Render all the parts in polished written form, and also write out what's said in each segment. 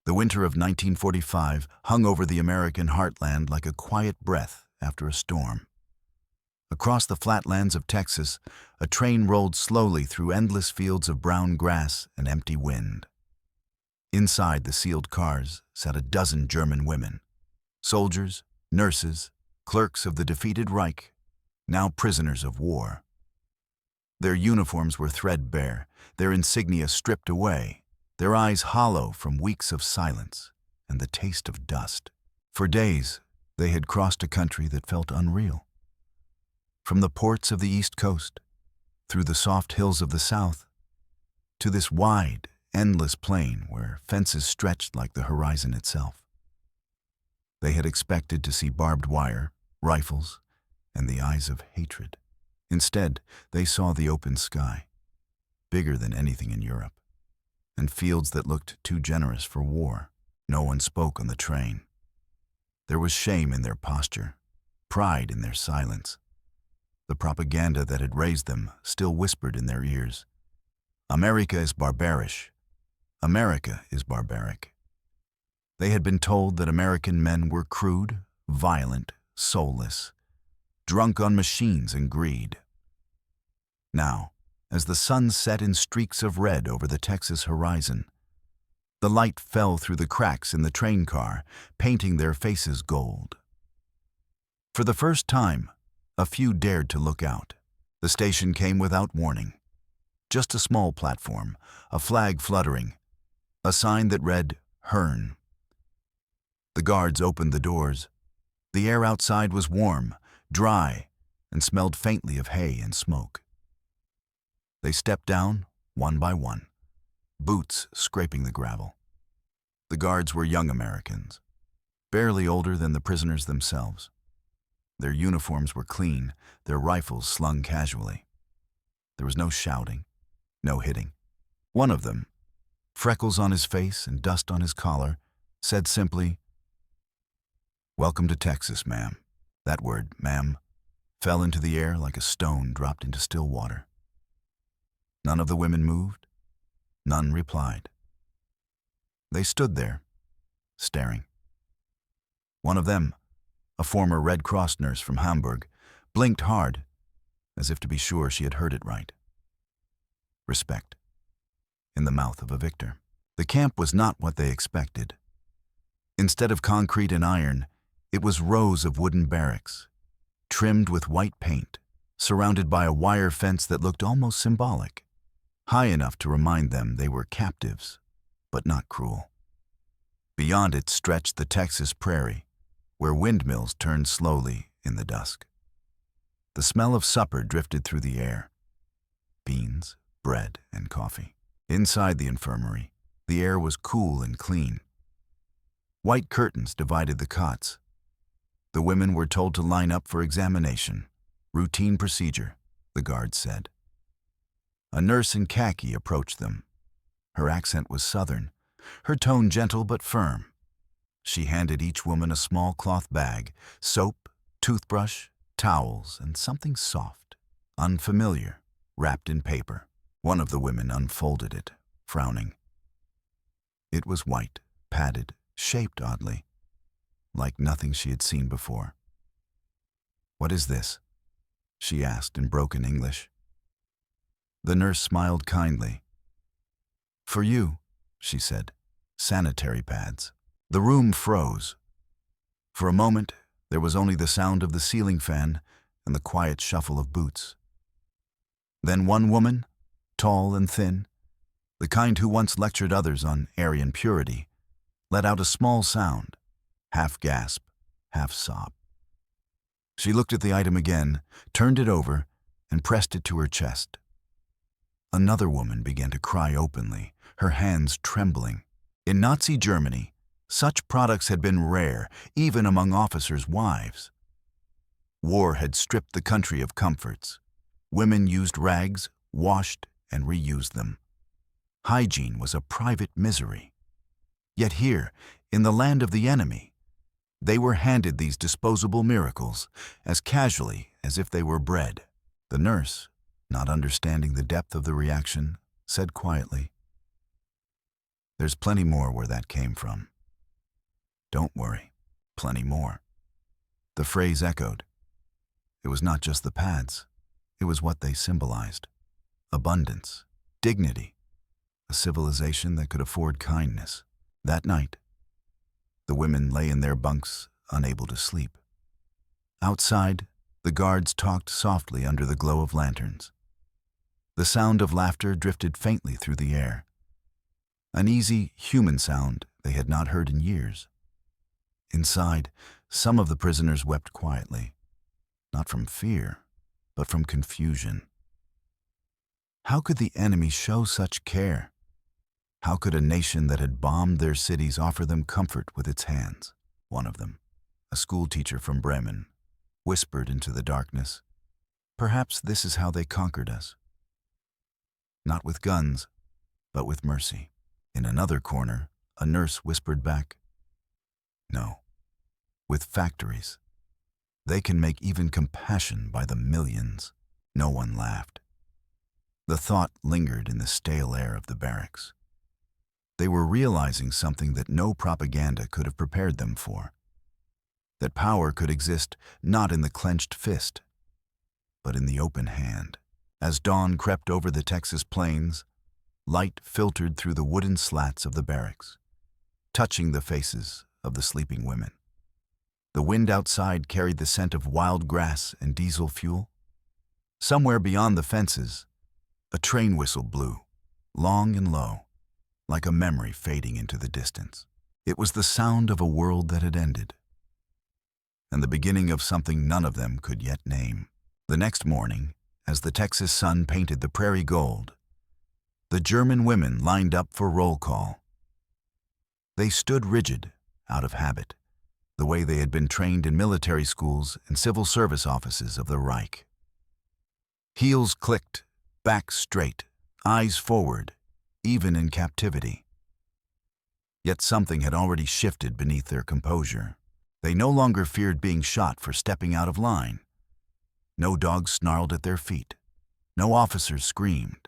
The winter of 1945 hung over the American heartland like a quiet breath after a storm. Across the flatlands of Texas, a train rolled slowly through endless fields of brown grass and empty wind. Inside the sealed cars sat a dozen German women, soldiers, nurses, clerks of the defeated Reich, now prisoners of war. Their uniforms were threadbare, their insignia stripped away, their eyes hollow from weeks of silence and the taste of dust. For days, they had crossed a country that felt unreal. From the ports of the East Coast, through the soft hills of the South, to this wide, endless plain where fences stretched like the horizon itself. They had expected to see barbed wire, rifles, and the eyes of hatred. Instead, they saw the open sky, bigger than anything in Europe, and fields that looked too generous for war. No one spoke on the train. There was shame in their posture, pride in their silence. The propaganda that had raised them still whispered in their ears, "America is barbarish. America is barbaric." They had been told that American men were crude, violent, soulless, drunk on machines and greed. Now, as the sun set in streaks of red over the Texas horizon, the light fell through the cracks in the train car, painting their faces gold. For the first time, a few dared to look out. The station came without warning. Just a small platform, a flag fluttering, a sign that read, "Hearn." The guards opened the doors. The air outside was warm, dry, and smelled faintly of hay and smoke. They stepped down, one by one, boots scraping the gravel. The guards were young Americans, barely older than the prisoners themselves. Their uniforms were clean, their rifles slung casually. There was no shouting, no hitting. One of them, freckles on his face and dust on his collar, said simply, "Welcome to Texas, ma'am." That word, "ma'am," fell into the air like a stone dropped into still water. None of the women moved. None replied. They stood there, staring. One of them, a former Red Cross nurse from Hamburg, blinked hard, as if to be sure she had heard it right. Respect, in the mouth of a victor. The camp was not what they expected. Instead of concrete and iron, it was rows of wooden barracks, trimmed with white paint, surrounded by a wire fence that looked almost symbolic, high enough to remind them they were captives, but not cruel. Beyond it stretched the Texas prairie, where windmills turned slowly in the dusk. The smell of supper drifted through the air. Beans, bread, and coffee. Inside the infirmary, the air was cool and clean. White curtains divided the cots. The women were told to line up for examination. Routine procedure, the guard said. A nurse in khaki approached them. Her accent was southern, her tone gentle but firm. She handed each woman a small cloth bag, soap, toothbrush, towels, and something soft, unfamiliar, wrapped in paper. One of the women unfolded it, frowning. It was white, padded, shaped oddly, like nothing she had seen before. "What is this?" she asked in broken English. The nurse smiled kindly. "For you," she said, "sanitary pads." The room froze. For a moment, there was only the sound of the ceiling fan and the quiet shuffle of boots. Then one woman, tall and thin, the kind who once lectured others on Aryan purity, let out a small sound, half gasp, half sob. She looked at the item again, turned it over, and pressed it to her chest. Another woman began to cry openly, her hands trembling. In Nazi Germany, such products had been rare, even among officers' wives. War had stripped the country of comforts. Women used rags, washed, and reused them. Hygiene was a private misery. Yet here, in the land of the enemy, they were handed these disposable miracles as casually as if they were bread. The nurse, not understanding the depth of the reaction, said quietly, There's plenty more where that came from. Don't worry, plenty more. The phrase echoed. It was not just the pads. It was what they symbolized. Abundance, dignity, a civilization that could afford kindness. That night, the women lay in their bunks, unable to sleep. Outside, the guards talked softly under the glow of lanterns. The sound of laughter drifted faintly through the air. An easy, human sound they had not heard in years. Inside, some of the prisoners wept quietly, not from fear, but from confusion. How could the enemy show such care? How could a nation that had bombed their cities offer them comfort with its hands? One of them, a schoolteacher from Bremen, whispered into the darkness, "Perhaps this is how they conquered us. Not with guns, but with mercy." In another corner, a nurse whispered back, "No, with factories. They can make even compassion by the millions." No one laughed. The thought lingered in the stale air of the barracks. They were realizing something that no propaganda could have prepared them for. That power could exist not in the clenched fist, but in the open hand. As dawn crept over the Texas plains, light filtered through the wooden slats of the barracks, touching the faces of the sleeping women. The wind outside carried the scent of wild grass and diesel fuel. Somewhere beyond the fences, a train whistle blew, long and low, like a memory fading into the distance. It was the sound of a world that had ended, and the beginning of something none of them could yet name. The next morning, as the Texas sun painted the prairie gold, the German women lined up for roll call. They stood rigid, out of habit, the way they had been trained in military schools and civil service offices of the Reich. Heels clicked, back straight, eyes forward, even in captivity. Yet something had already shifted beneath their composure. They no longer feared being shot for stepping out of line. No dogs snarled at their feet. No officers screamed.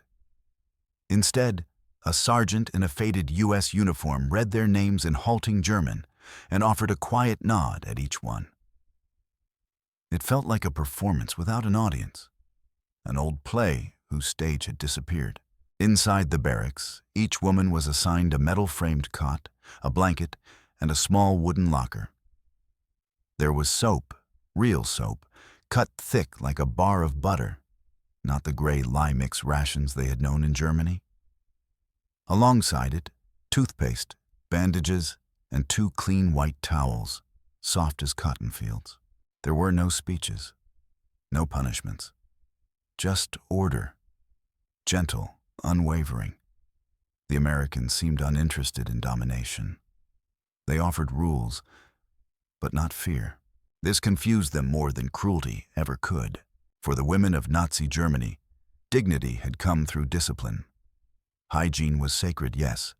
Instead, a sergeant in a faded U.S. uniform read their names in halting German and offered a quiet nod at each one. It felt like a performance without an audience, an old play whose stage had disappeared. Inside the barracks, each woman was assigned a metal-framed cot, a blanket, and a small wooden locker. There was soap, real soap, cut thick like a bar of butter, not the gray lye mix rations they had known in Germany. Alongside it, toothpaste, bandages, and 2 clean white towels, soft as cotton fields. There were no speeches, no punishments, just order, gentle, unwavering. The Americans seemed uninterested in domination. They offered rules, but not fear. This confused them more than cruelty ever could. For the women of Nazi Germany, dignity had come through discipline. Hygiene was sacred, yes,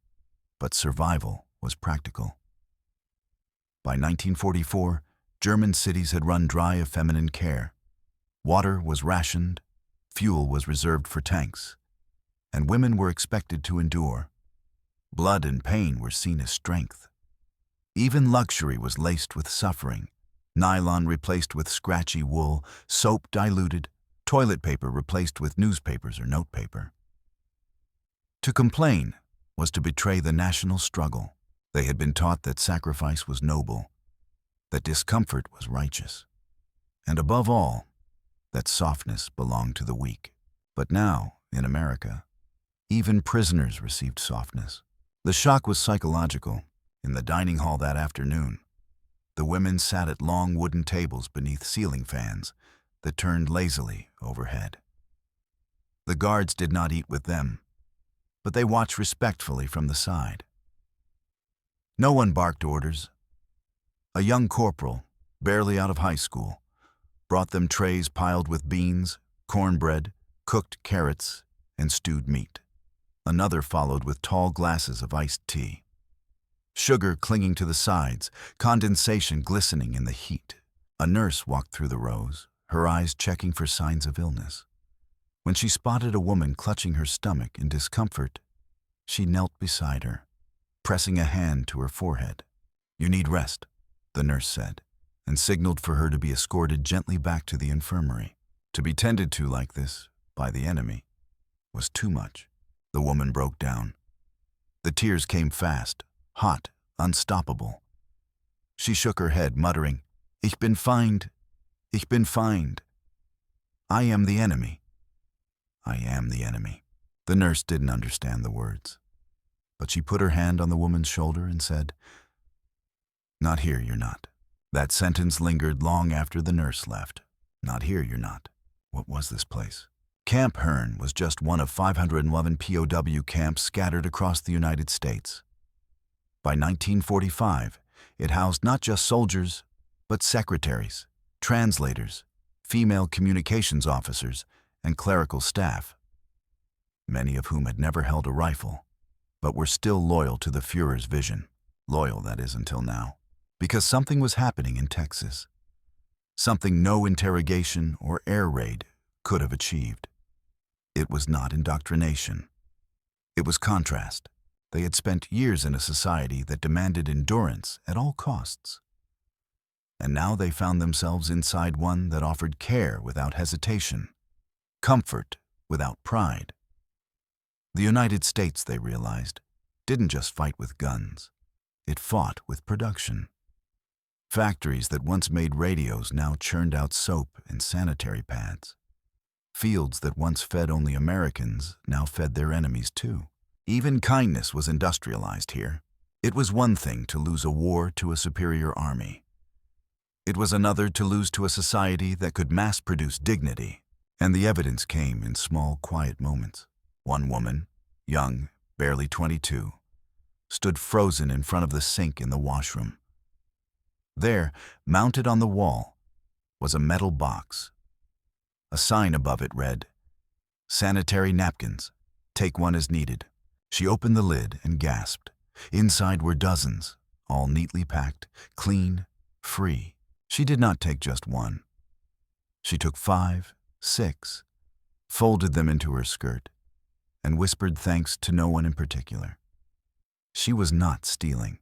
but survival was practical. By 1944, German cities had run dry of feminine care. Water was rationed, fuel was reserved for tanks, and women were expected to endure. Blood and pain were seen as strength. Even luxury was laced with suffering, nylon replaced with scratchy wool, soap diluted, toilet paper replaced with newspapers or notepaper. To complain was to betray the national struggle. They had been taught that sacrifice was noble, that discomfort was righteous, and above all, that softness belonged to the weak. But now, in America, even prisoners received softness. The shock was psychological. In the dining hall that afternoon, the women sat at long wooden tables beneath ceiling fans that turned lazily overhead. The guards did not eat with them, but they watched respectfully from the side. No one barked orders. A young corporal, barely out of high school, brought them trays piled with beans, cornbread, cooked carrots, and stewed meat. Another followed with tall glasses of iced tea. Sugar clinging to the sides, condensation glistening in the heat. A nurse walked through the rows, her eyes checking for signs of illness. When she spotted a woman clutching her stomach in discomfort, she knelt beside her. pressing a hand to her forehead. "You need rest," the nurse said, and signaled for her to be escorted gently back to the infirmary. To be tended to like this, by the enemy, was too much. The woman broke down. The tears came fast, hot, unstoppable. She shook her head, muttering, "Ich bin fined. Ich bin fined. I am the enemy. I am the enemy." The nurse didn't understand the words, but she put her hand on the woman's shoulder and said, "Not here, you're not." That sentence lingered long after the nurse left. Not here, you're not. What was this place? Camp Hearne was just one of 511 POW camps scattered across the United States. By 1945, it housed not just soldiers, but secretaries, translators, female communications officers, and clerical staff, many of whom had never held a rifle, but were still loyal to the Führer's vision. Loyal, that is, until now. Because something was happening in Texas. Something no interrogation or air raid could have achieved. It was not indoctrination. It was contrast. They had spent years in a society that demanded endurance at all costs. And now they found themselves inside one that offered care without hesitation, comfort without pride. The United States, they realized, didn't just fight with guns. It fought with production. Factories that once made radios now churned out soap and sanitary pads. Fields that once fed only Americans now fed their enemies too. Even kindness was industrialized here. It was one thing to lose a war to a superior army. It was another to lose to a society that could mass-produce dignity. And the evidence came in small, quiet moments. One woman, young, barely 22, stood frozen in front of the sink in the washroom. There, mounted on the wall, was a metal box. A sign above it read, "Sanitary napkins. Take one as needed." She opened the lid and gasped. Inside were dozens, all neatly packed, clean, free. She did not take just one. She took 5, 6, folded them into her skirt, and whispered thanks to no one in particular. She was not stealing.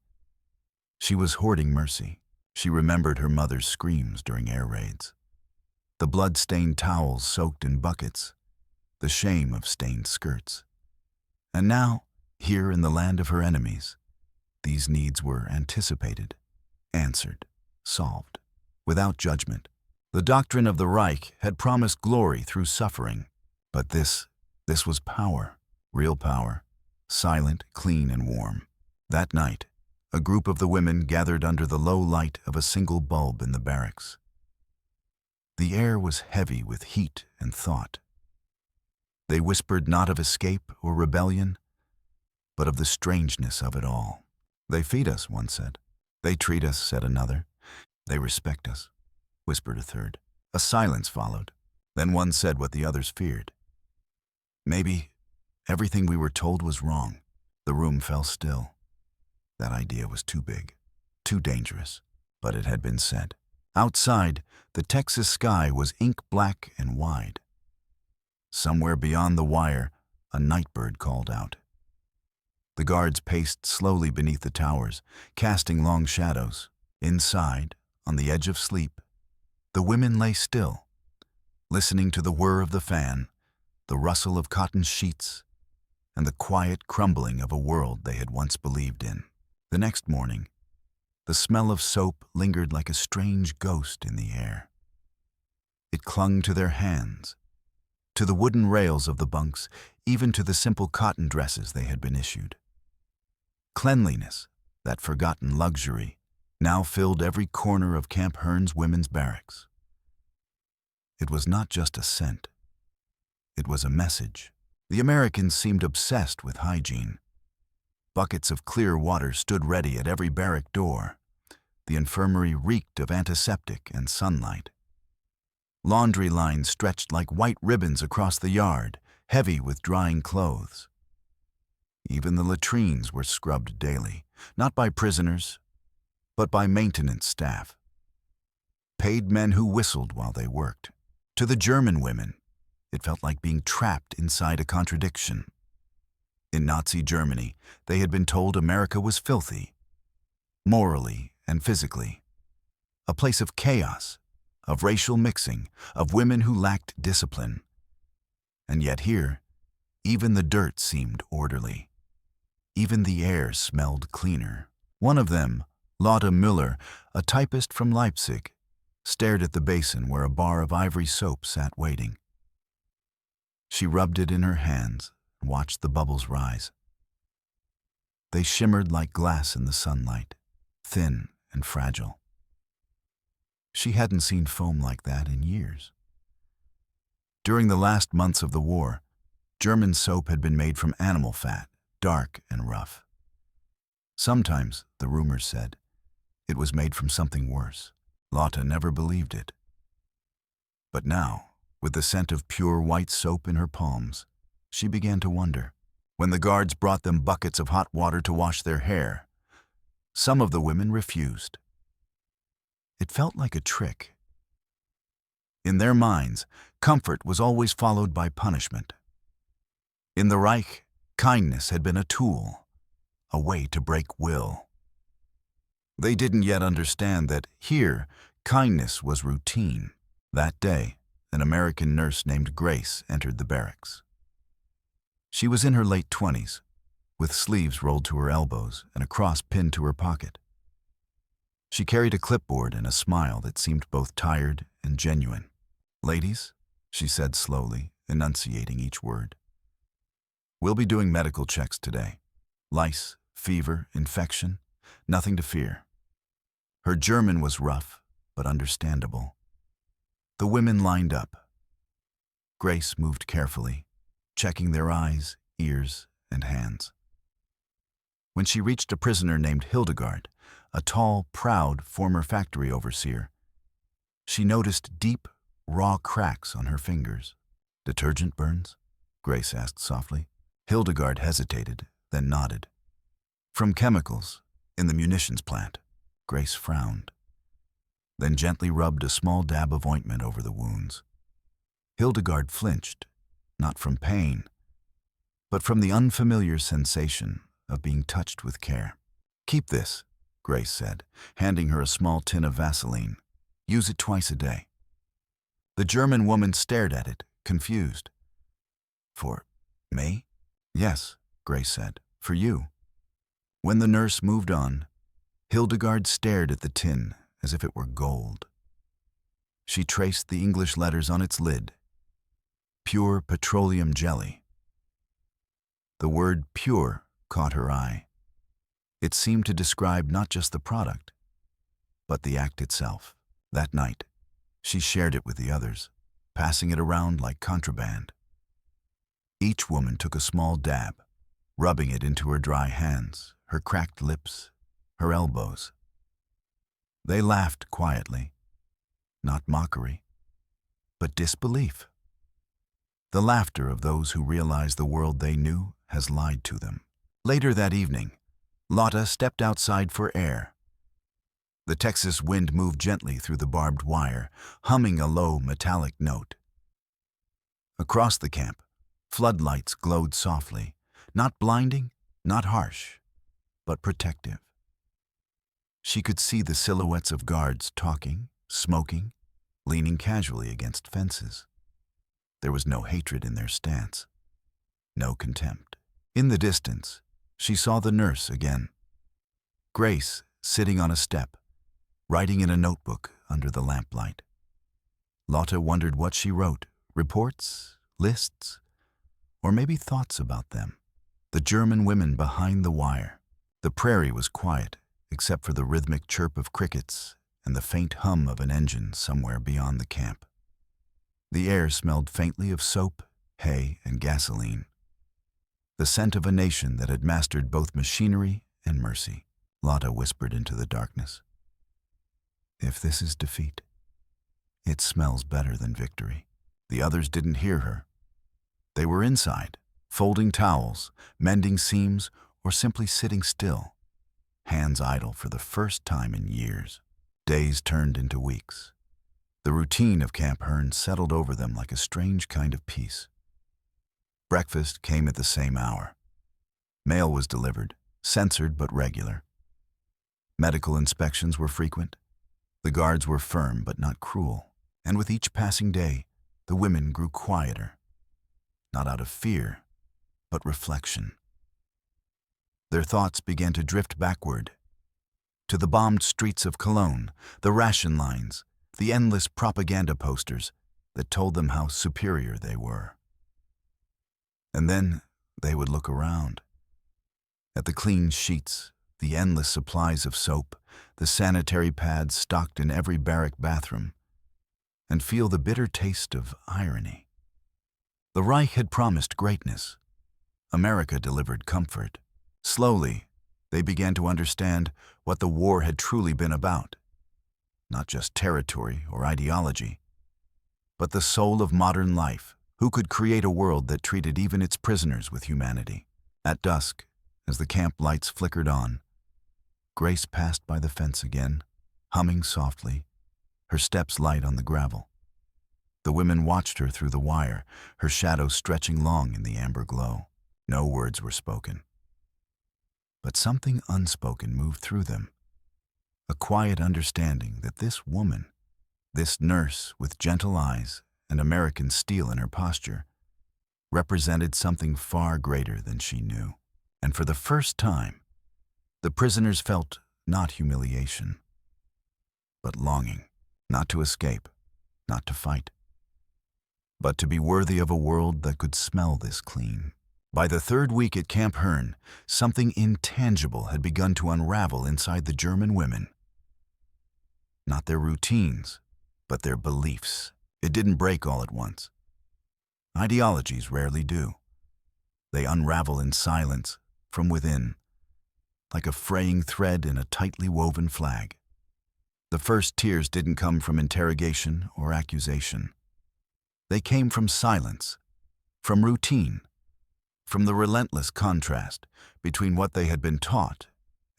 She was hoarding mercy. She remembered her mother's screams during air raids, the blood-stained towels soaked in buckets, the shame of stained skirts. And now, here in the land of her enemies, these needs were anticipated, answered, solved, without judgment. The doctrine of the Reich had promised glory through suffering, but this was power, real power, silent, clean, and warm. That night, a group of the women gathered under the low light of a single bulb in the barracks. The air was heavy with heat and thought. They whispered not of escape or rebellion, but of the strangeness of it all. "They feed us," one said. "They treat us," said another. "They respect us," whispered a third. A silence followed. Then one said what the others feared. "Maybe everything we were told was wrong." The room fell still. That idea was too big, too dangerous, but it had been said. Outside, the Texas sky was ink black and wide. Somewhere beyond the wire, a nightbird called out. The guards paced slowly beneath the towers, casting long shadows. Inside, on the edge of sleep, the women lay still, listening to the whir of the fan, the rustle of cotton sheets, and the quiet crumbling of a world they had once believed in. The next morning, the smell of soap lingered like a strange ghost in the air. It clung to their hands, to the wooden rails of the bunks, even to the simple cotton dresses they had been issued. Cleanliness, that forgotten luxury, now filled every corner of Camp Hearne's women's barracks. It was not just a scent. It was a message. The Americans seemed obsessed with hygiene. Buckets of clear water stood ready at every barrack door. The infirmary reeked of antiseptic and sunlight. Laundry lines stretched like white ribbons across the yard, heavy with drying clothes. Even the latrines were scrubbed daily, not by prisoners, but by maintenance staff. Paid men who whistled while they worked. To the German women, it felt like being trapped inside a contradiction. In Nazi Germany, they had been told America was filthy, morally and physically, a place of chaos, of racial mixing, of women who lacked discipline. And yet here, even the dirt seemed orderly. Even the air smelled cleaner. One of them, Lotte Müller, a typist from Leipzig, stared at the basin where a bar of ivory soap sat waiting. She rubbed it in her hands and watched the bubbles rise. They shimmered like glass in the sunlight, thin and fragile. She hadn't seen foam like that in years. During the last months of the war, German soap had been made from animal fat, dark and rough. Sometimes, the rumors said, it was made from something worse. Lotte never believed it. But now, with the scent of pure white soap in her palms, she began to wonder. When the guards brought them buckets of hot water to wash their hair, some of the women refused. It felt like a trick. In their minds, comfort was always followed by punishment. In the Reich, kindness had been a tool, a way to break will. They didn't yet understand that here, kindness was routine. That day, an American nurse named Grace entered the barracks. She was in her late 20s, with sleeves rolled to her elbows and a cross pinned to her pocket. She carried a clipboard and a smile that seemed both tired and genuine. "Ladies," she said slowly, enunciating each word, "we'll be doing medical checks today. Lice, fever, infection, nothing to fear." Her German was rough, but understandable. The women lined up. Grace moved carefully, checking their eyes, ears, and hands. When she reached a prisoner named Hildegard, a tall, proud former factory overseer, she noticed deep, raw cracks on her fingers. "Detergent burns?" Grace asked softly. Hildegard hesitated, then nodded. "From chemicals, in the munitions plant." Grace frowned, then gently rubbed a small dab of ointment over the wounds. Hildegard flinched, not from pain, but from the unfamiliar sensation of being touched with care. "Keep this," Grace said, handing her a small tin of Vaseline. "Use it twice a day." The German woman stared at it, confused. "For me?" "Yes," Grace said, "for you." When the nurse moved on, Hildegard stared at the tin as if it were gold. She traced the English letters on its lid. Pure petroleum jelly. The word pure caught her eye. It seemed to describe not just the product, but the act itself. That night, she shared it with the others, passing it around like contraband. Each woman took a small dab, rubbing it into her dry hands, her cracked lips, her elbows. They laughed quietly, not mockery, but disbelief. The laughter of those who realize the world they knew has lied to them. Later that evening, Lotte stepped outside for air. The Texas wind moved gently through the barbed wire, humming a low metallic note. Across the camp, floodlights glowed softly, not blinding, not harsh, but protective. She could see the silhouettes of guards talking, smoking, leaning casually against fences. There was no hatred in their stance, no contempt. In the distance, she saw the nurse again. Grace sitting on a step, writing in a notebook under the lamplight. Lotte wondered what she wrote, reports, lists, or maybe thoughts about them. The German women behind the wire. The prairie was quiet, except for the rhythmic chirp of crickets and the faint hum of an engine somewhere beyond the camp. The air smelled faintly of soap, hay, and gasoline. The scent of a nation that had mastered both machinery and mercy. Lotte whispered into the darkness. "If this is defeat, it smells better than victory." The others didn't hear her. They were inside, folding towels, mending seams, or simply sitting still, hands idle for the first time in years. Days turned into weeks. The routine of Camp Hearne settled over them like a strange kind of peace. Breakfast came at the same hour. Mail was delivered, censored but regular. Medical inspections were frequent. The guards were firm but not cruel. And with each passing day, the women grew quieter. Not out of fear, but reflection. Their thoughts began to drift backward, to the bombed streets of Cologne, the ration lines, the endless propaganda posters that told them how superior they were. And then they would look around, at the clean sheets, the endless supplies of soap, the sanitary pads stocked in every barrack bathroom, and feel the bitter taste of irony. The Reich had promised greatness. America delivered comfort. Slowly, they began to understand what the war had truly been about. Not just territory or ideology, but the soul of modern life. Who could create a world that treated even its prisoners with humanity? At dusk, as the camp lights flickered on, Grace passed by the fence again, humming softly, her steps light on the gravel. The women watched her through the wire, her shadow stretching long in the amber glow. No words were spoken. But something unspoken moved through them. A quiet understanding that this woman, this nurse with gentle eyes and American steel in her posture, represented something far greater than she knew. And for the first time, the prisoners felt not humiliation, but longing, not to escape, not to fight, but to be worthy of a world that could smell this clean. By the third week at Camp Hearne, something intangible had begun to unravel inside the German women. Not their routines, but their beliefs. It didn't break all at once. Ideologies rarely do. They unravel in silence, from within, like a fraying thread in a tightly woven flag. The first tears didn't come from interrogation or accusation. They came from silence, from routine, from the relentless contrast between what they had been taught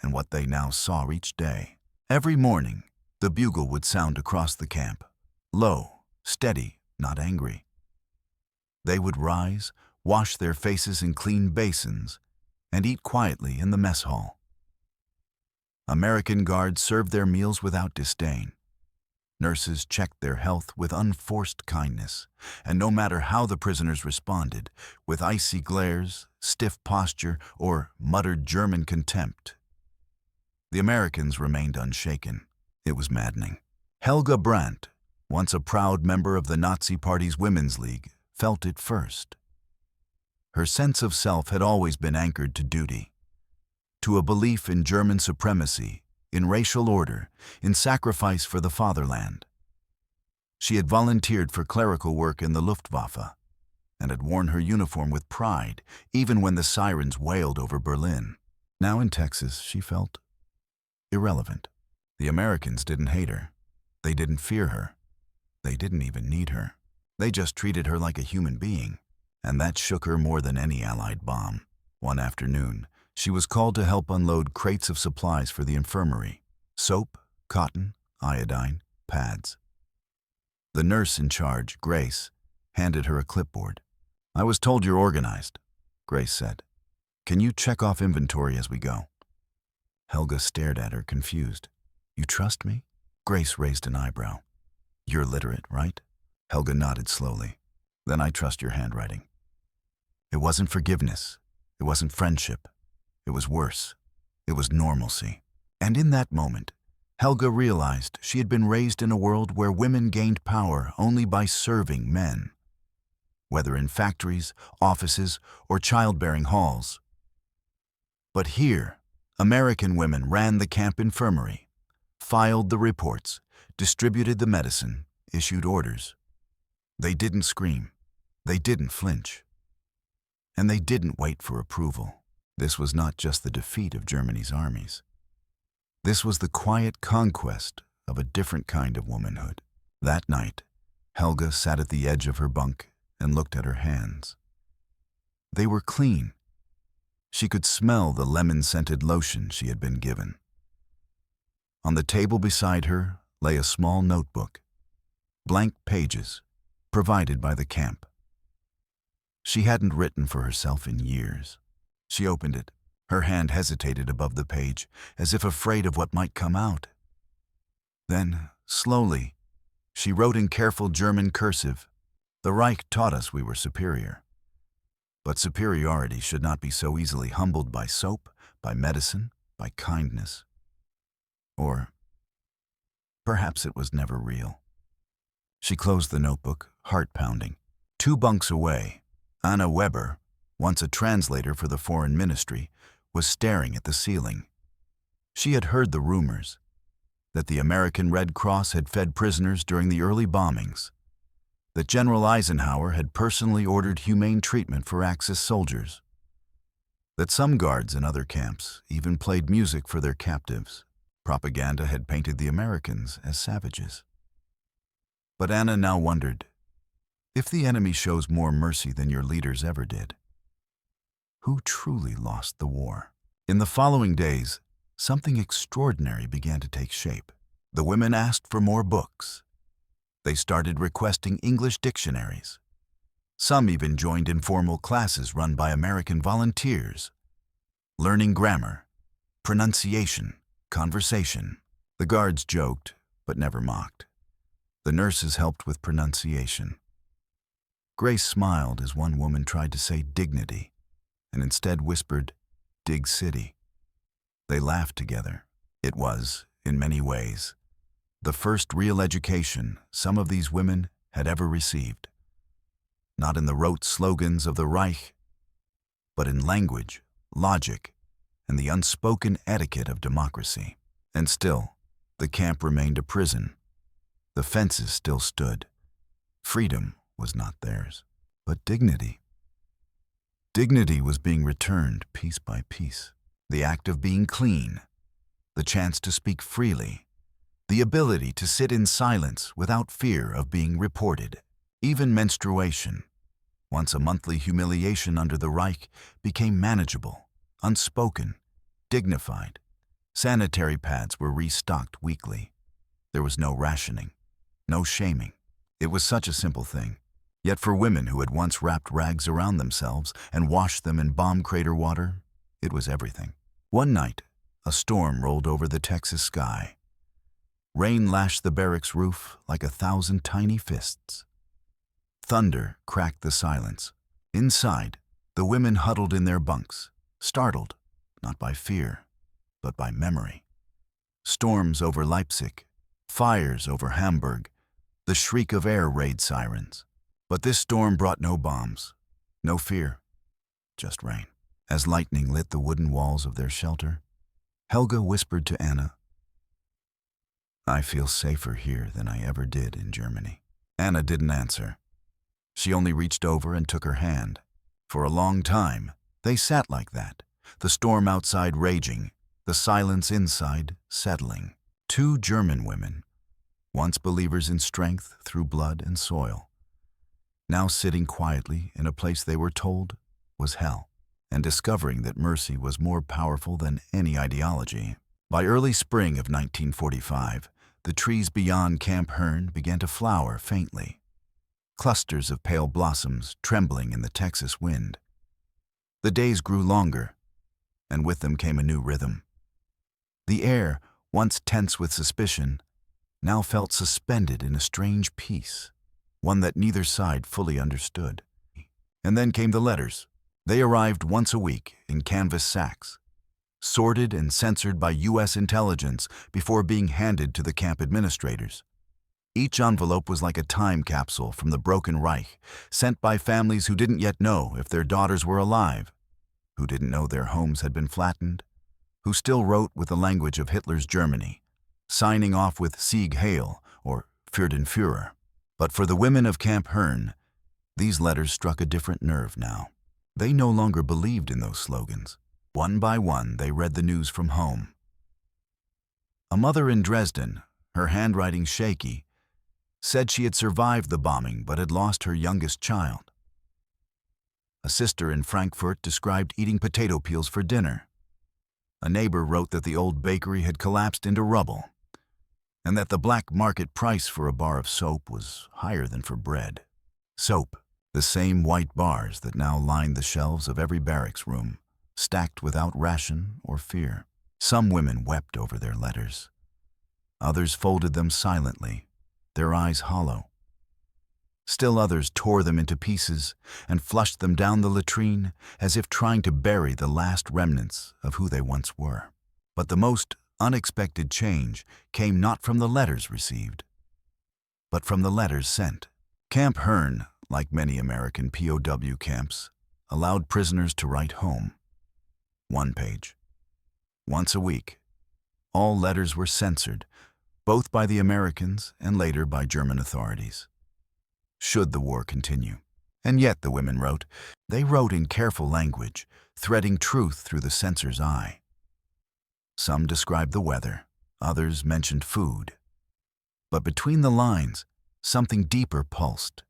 and what they now saw each day. Every morning, the bugle would sound across the camp, low, steady, not angry. They would rise, wash their faces in clean basins, and eat quietly in the mess hall. American guards served their meals without disdain. Nurses checked their health with unforced kindness, and no matter how the prisoners responded, with icy glares, stiff posture, or muttered German contempt, the Americans remained unshaken. It was maddening. Helga Brandt, once a proud member of the Nazi Party's Women's League, felt it first. Her sense of self had always been anchored to duty, to a belief in German supremacy, in racial order, in sacrifice for the fatherland. She had volunteered for clerical work in the Luftwaffe and had worn her uniform with pride, even when the sirens wailed over Berlin. Now in Texas, she felt irrelevant. The Americans didn't hate her. They didn't fear her. They didn't even need her. They just treated her like a human being, and that shook her more than any Allied bomb. One afternoon, she was called to help unload crates of supplies for the infirmary: soap, cotton, iodine, pads. The nurse in charge, Grace, handed her a clipboard. "I was told you're organized," Grace said. "Can you check off inventory as we go?" Helga stared at her, confused. "You trust me?" Grace raised an eyebrow. "You're literate, right?" Helga nodded slowly. "Then I trust your handwriting." It wasn't forgiveness. It wasn't friendship. It was worse. It was normalcy. And in that moment, Helga realized she had been raised in a world where women gained power only by serving men. Whether in factories, offices, or childbearing halls. But here, American women ran the camp infirmary, filed the reports, distributed the medicine, issued orders. They didn't scream. They didn't flinch. And they didn't wait for approval. This was not just the defeat of Germany's armies. This was the quiet conquest of a different kind of womanhood. That night, Helga sat at the edge of her bunk and looked at her hands. They were clean. She could smell the lemon-scented lotion she had been given. On the table beside her lay a small notebook, blank pages, provided by the camp. She hadn't written for herself in years. She opened it. Her hand hesitated above the page, as if afraid of what might come out. Then, slowly, she wrote in careful German cursive, "The Reich taught us we were superior. But superiority should not be so easily humbled by soap, by medicine, by kindness. Or perhaps it was never real." She closed the notebook, heart pounding. 2 bunks away, Anna Weber, once a translator for the foreign ministry, was staring at the ceiling. She had heard the rumors that the American Red Cross had fed prisoners during the early bombings, that General Eisenhower had personally ordered humane treatment for Axis soldiers, that some guards in other camps even played music for their captives. Propaganda had painted the Americans as savages. But Anna now wondered, if the enemy shows more mercy than your leaders ever did, who truly lost the war? In the following days, something extraordinary began to take shape. The women asked for more books. They started requesting English dictionaries. Some even joined informal classes run by American volunteers, learning grammar, pronunciation, conversation. The guards joked, but never mocked. The nurses helped with pronunciation. Grace smiled as one woman tried to say dignity, and instead whispered, "Dig City." They laughed together. It was, in many ways, the first real education some of these women had ever received. Not in the rote slogans of the Reich, but in language, logic, and the unspoken etiquette of democracy. And still, the camp remained a prison. The fences still stood. Freedom was not theirs, but dignity. Dignity was being returned piece by piece. The act of being clean, the chance to speak freely, the ability to sit in silence without fear of being reported. Even menstruation, once a monthly humiliation under the Reich, became manageable, unspoken, dignified. Sanitary pads were restocked weekly. There was no rationing, no shaming. It was such a simple thing. Yet for women who had once wrapped rags around themselves and washed them in bomb crater water, it was everything. One night, a storm rolled over the Texas sky. Rain lashed the barracks roof like 1,000 tiny fists. Thunder cracked the silence. Inside, the women huddled in their bunks, startled, not by fear, but by memory. Storms over Leipzig, fires over Hamburg, the shriek of air raid sirens. But this storm brought no bombs, no fear, just rain. As lightning lit the wooden walls of their shelter, Helga whispered to Anna, "I feel safer here than I ever did in Germany." Anna didn't answer. She only reached over and took her hand. For a long time, they sat like that, the storm outside raging, the silence inside settling. 2 German women, once believers in strength through blood and soil, now sitting quietly in a place they were told was hell, and discovering that mercy was more powerful than any ideology. By early spring of 1945, the trees beyond Camp Hearne began to flower faintly, clusters of pale blossoms trembling in the Texas wind. The days grew longer, and with them came a new rhythm. The air, once tense with suspicion, now felt suspended in a strange peace, one that neither side fully understood. And then came the letters. They arrived once a week in canvas sacks, sorted and censored by U.S. intelligence before being handed to the camp administrators. Each envelope was like a time capsule from the broken Reich, sent by families who didn't yet know if their daughters were alive, who didn't know their homes had been flattened, who still wrote with the language of Hitler's Germany, signing off with Sieg Heil or Für den Führer. But for the women of Camp Hearne, these letters struck a different nerve now. They no longer believed in those slogans. One by one, they read the news from home. A mother in Dresden, her handwriting shaky, said she had survived the bombing but had lost her youngest child. A sister in Frankfurt described eating potato peels for dinner. A neighbor wrote that the old bakery had collapsed into rubble, and that the black market price for a bar of soap was higher than for bread. Soap, the same white bars that now lined the shelves of every barracks room, stacked without ration or fear. Some women wept over their letters. Others folded them silently, their eyes hollow. Still others tore them into pieces and flushed them down the latrine as if trying to bury the last remnants of who they once were. But the most unexpected change came not from the letters received, but from the letters sent. Camp Hearne, like many American POW camps, allowed prisoners to write home. 1 page. Once a week. All letters were censored, both by the Americans and later by German authorities, should the war continue. And yet, the women wrote. They wrote in careful language, threading truth through the censor's eye. Some described the weather, others mentioned food. But between the lines, something deeper pulsed.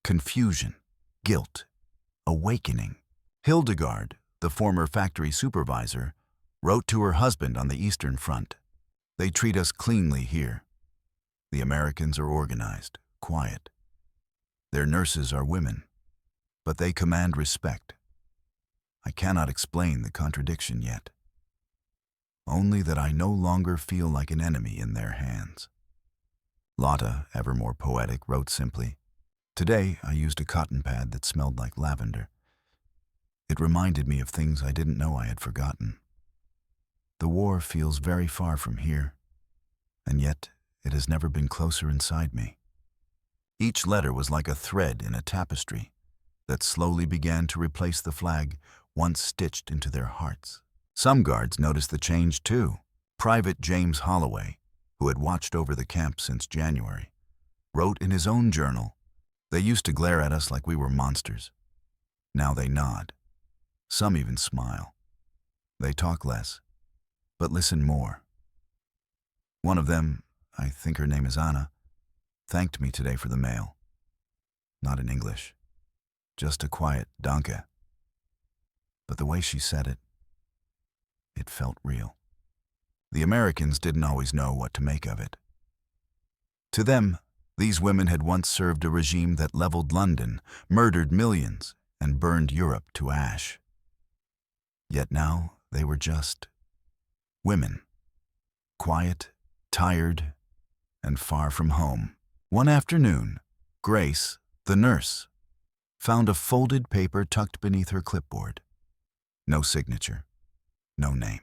Confusion, guilt, awakening. Hildegard, the former factory supervisor, wrote to her husband on the Eastern Front. They treat us cleanly here. The Americans are organized, quiet. Their nurses are women, but they command respect. I cannot explain the contradiction yet. Only that I no longer feel like an enemy in their hands. Lotta, ever more poetic, wrote simply, "Today I used a cotton pad that smelled like lavender. It reminded me of things I didn't know I had forgotten. The war feels very far from here, and yet it has never been closer inside me." Each letter was like a thread in a tapestry that slowly began to replace the flag once stitched into their hearts. Some guards noticed the change too. Private James Holloway, who had watched over the camp since January, wrote in his own journal, "They used to glare at us like we were monsters. Now they nod. Some even smile. They talk less, but listen more. One of them, I think her name is Anna, thanked me today for the mail. Not in English, just a quiet danke. But the way she said it, it felt real." The Americans didn't always know what to make of it. To them, these women had once served a regime that leveled London, murdered millions, and burned Europe to ash. Yet now they were just women, quiet, tired, and far from home. One afternoon, Grace, the nurse, found a folded paper tucked beneath her clipboard. No signature, no name.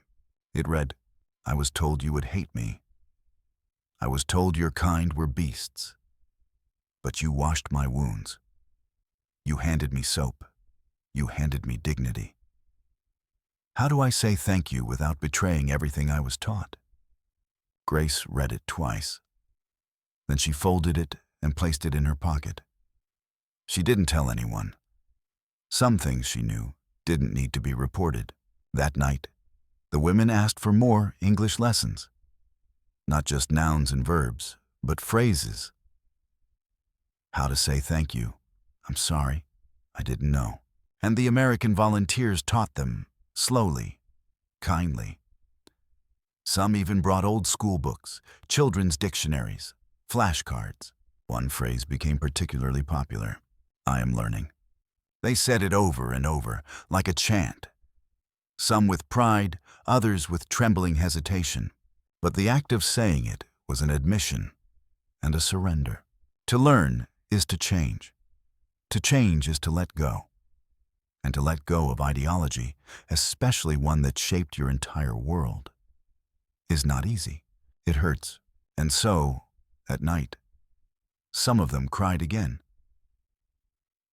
It read, "I was told you would hate me. I was told your kind were beasts. But you washed my wounds. You handed me soap. You handed me dignity. How do I say thank you without betraying everything I was taught?" Grace read it twice. Then she folded it and placed it in her pocket. She didn't tell anyone. Some things she knew didn't need to be reported. That night, the women asked for more English lessons. Not just nouns and verbs, but phrases. How to say thank you. I'm sorry, I didn't know. And the American volunteers taught them, slowly, kindly. Some even brought old school books, children's dictionaries, flashcards. One phrase became particularly popular. I am learning. They said it over and over, like a chant. Some with pride, others with trembling hesitation. But the act of saying it was an admission and a surrender. To learn is to change. To change is to let go. And to let go of ideology, especially one that shaped your entire world, is not easy. It hurts. And so, at night, some of them cried again.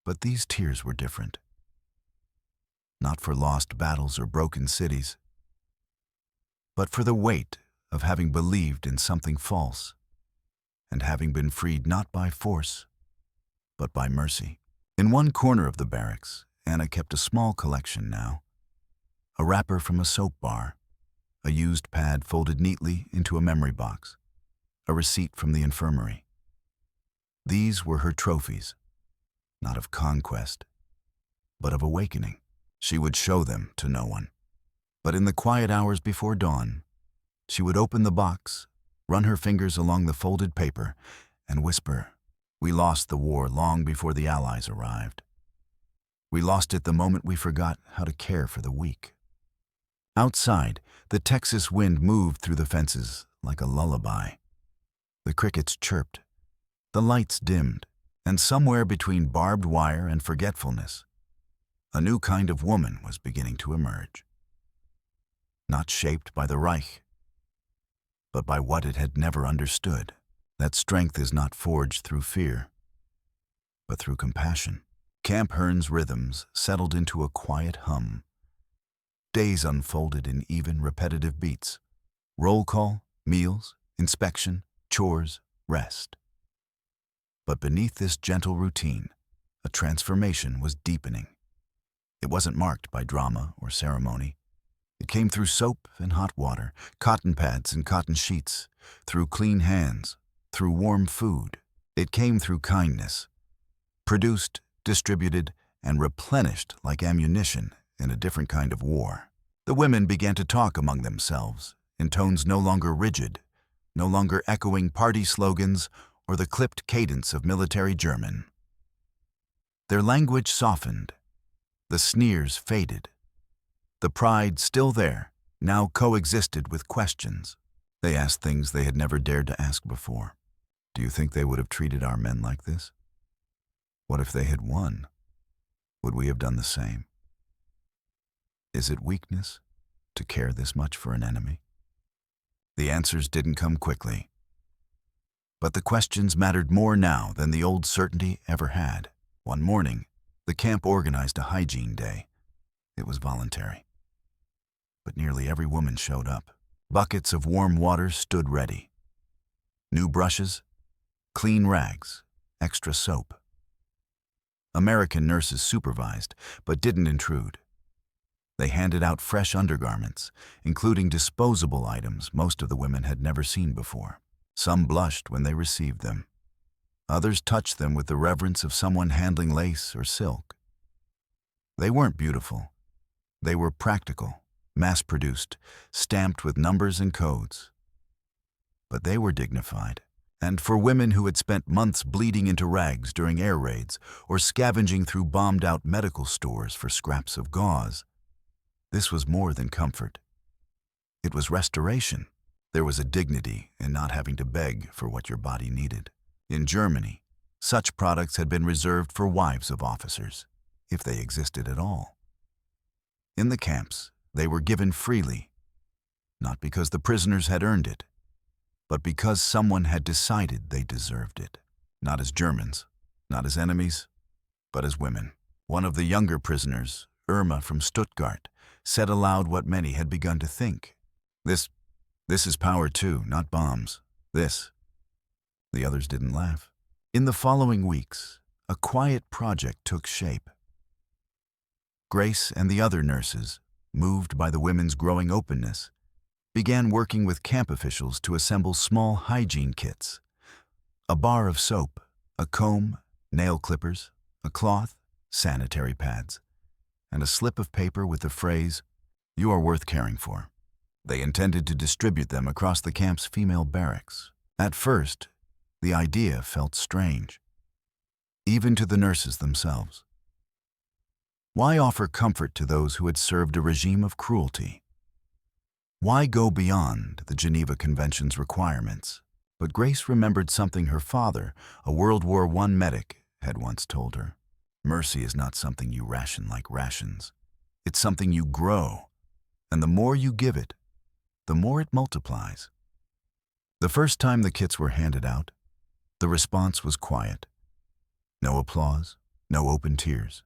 But these tears were different. Not for lost battles or broken cities, but for the weight of having believed in something false and having been freed not by force, but by mercy. In one corner of the barracks, Anna kept a small collection now. A wrapper from a soap bar, a used pad folded neatly into a memory box, a receipt from the infirmary. These were her trophies, not of conquest, but of awakening. She would show them to no one. But in the quiet hours before dawn, she would open the box, run her fingers along the folded paper, and whisper, "We lost the war long before the Allies arrived. We lost it the moment we forgot how to care for the weak. Outside, the Texas wind moved through the fences like a lullaby. The crickets chirped, the lights dimmed, and somewhere between barbed wire and forgetfulness, a new kind of woman was beginning to emerge. Not shaped by the Reich, but by what it had never understood, that strength is not forged through fear, but through compassion. Camp Hearne's rhythms settled into a quiet hum. Days unfolded in even, repetitive beats. Roll call, meals, inspection, chores, rest. But beneath this gentle routine, a transformation was deepening. It wasn't marked by drama or ceremony. It came through soap and hot water, cotton pads and cotton sheets, through clean hands, through warm food. It came through kindness, produced, distributed, and replenished like ammunition in a different kind of war. The women began to talk among themselves, in tones no longer rigid, no longer echoing party slogans or the clipped cadence of military German. Their language softened. The sneers faded. The pride, still there, now coexisted with questions. They asked things they had never dared to ask before. Do you think they would have treated our men like this? What if they had won? Would we have done the same? Is it weakness to care this much for an enemy? The answers didn't come quickly. But the questions mattered more now than the old certainty ever had. One morning, the camp organized a hygiene day. It was voluntary. But nearly every woman showed up. Buckets of warm water stood ready. New brushes, clean rags, extra soap. American nurses supervised, but didn't intrude. They handed out fresh undergarments, including disposable items most of the women had never seen before. Some blushed when they received them. Others touched them with the reverence of someone handling lace or silk. They weren't beautiful. They were practical, mass-produced, stamped with numbers and codes. But they were dignified. And for women who had spent months bleeding into rags during air raids or scavenging through bombed-out medical stores for scraps of gauze, this was more than comfort. It was restoration. There was a dignity in not having to beg for what your body needed. In Germany, such products had been reserved for wives of officers, if they existed at all. In the camps, they were given freely, not because the prisoners had earned it, but because someone had decided they deserved it. Not as Germans, not as enemies, but as women. One of the younger prisoners, Irma from Stuttgart, said aloud what many had begun to think. This is power too, not bombs. This. The others didn't laugh. In the following weeks, a quiet project took shape. Grace and the other nurses, moved by the women's growing openness, began working with camp officials to assemble small hygiene kits. A bar of soap, a comb, nail clippers, a cloth, sanitary pads, and a slip of paper with the phrase, "You are worth caring for." They intended to distribute them across the camp's female barracks. At first, the idea felt strange, even to the nurses themselves. Why offer comfort to those who had served a regime of cruelty? Why go beyond the Geneva Convention's requirements? But Grace remembered something her father, a World War I medic, had once told her. Mercy is not something you ration like rations. It's something you grow, and the more you give it, the more it multiplies. The first time the kits were handed out, the response was quiet. No applause, no open tears.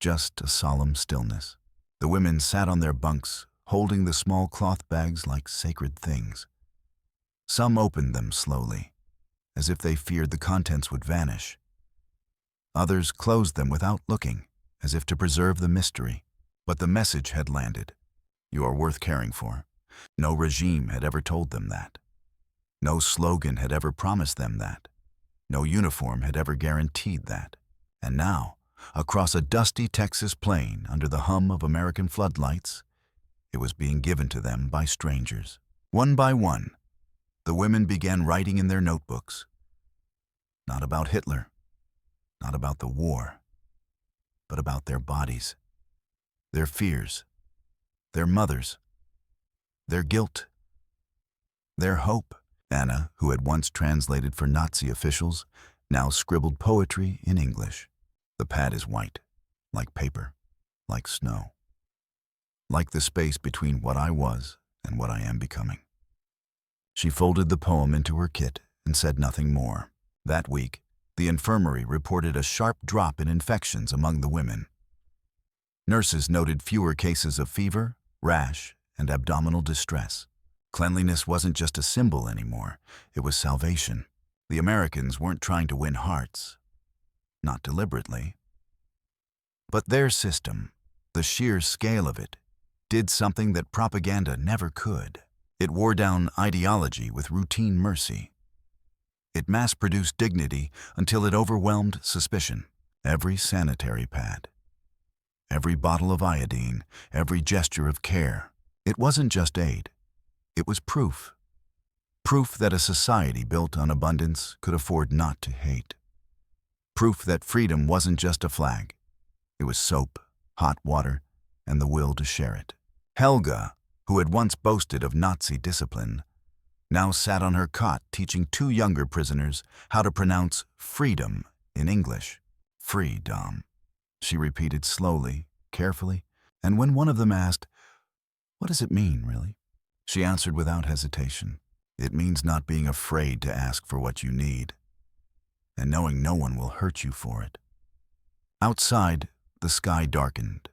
Just a solemn stillness. The women sat on their bunks, holding the small cloth bags like sacred things. Some opened them slowly, as if they feared the contents would vanish. Others closed them without looking, as if to preserve the mystery. But the message had landed. You are worth caring for. No regime had ever told them that. No slogan had ever promised them that. No uniform had ever guaranteed that. And now, across a dusty Texas plain under the hum of American floodlights, it was being given to them by strangers. One by one, the women began writing in their notebooks. Not about Hitler, not about the war, but about their bodies, their fears, their mothers, their guilt, their hope. Anna, who had once translated for Nazi officials, now scribbled poetry in English. The pad is white, like paper, like snow, like the space between what I was and what I am becoming. She folded the poem into her kit and said nothing more. That week, the infirmary reported a sharp drop in infections among the women. Nurses noted fewer cases of fever, rash, and abdominal distress. Cleanliness wasn't just a symbol anymore, it was salvation. The Americans weren't trying to win hearts. Not deliberately. But their system, the sheer scale of it, did something that propaganda never could. It wore down ideology with routine mercy. It mass-produced dignity until it overwhelmed suspicion. Every sanitary pad, every bottle of iodine, every gesture of care. It wasn't just aid. It was proof. Proof that a society built on abundance could afford not to hate. Proof that freedom wasn't just a flag. It was soap, hot water, and the will to share it. Helga, who had once boasted of Nazi discipline, now sat on her cot teaching two younger prisoners how to pronounce freedom in English. Freedom, she repeated slowly, carefully, and when one of them asked, "What does it mean, really?" she answered without hesitation. It means not being afraid to ask for what you need, and knowing no one will hurt you for it. Outside, the sky darkened.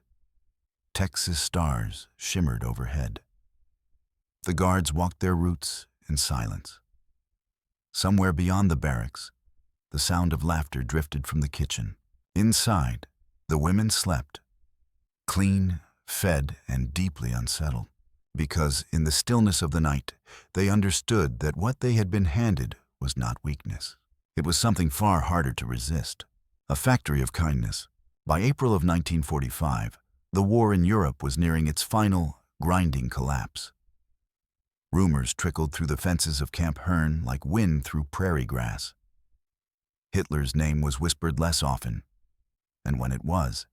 Texas stars shimmered overhead. The guards walked their routes in silence. Somewhere beyond the barracks, the sound of laughter drifted from the kitchen. Inside, the women slept, clean, fed, and deeply unsettled. Because in the stillness of the night, they understood that what they had been handed was not weakness. It was something far harder to resist. A factory of kindness. By April of 1945, the war in Europe was nearing its final, grinding collapse. Rumors trickled through the fences of Camp Hearne like wind through prairie grass. Hitler's name was whispered less often, and when it was,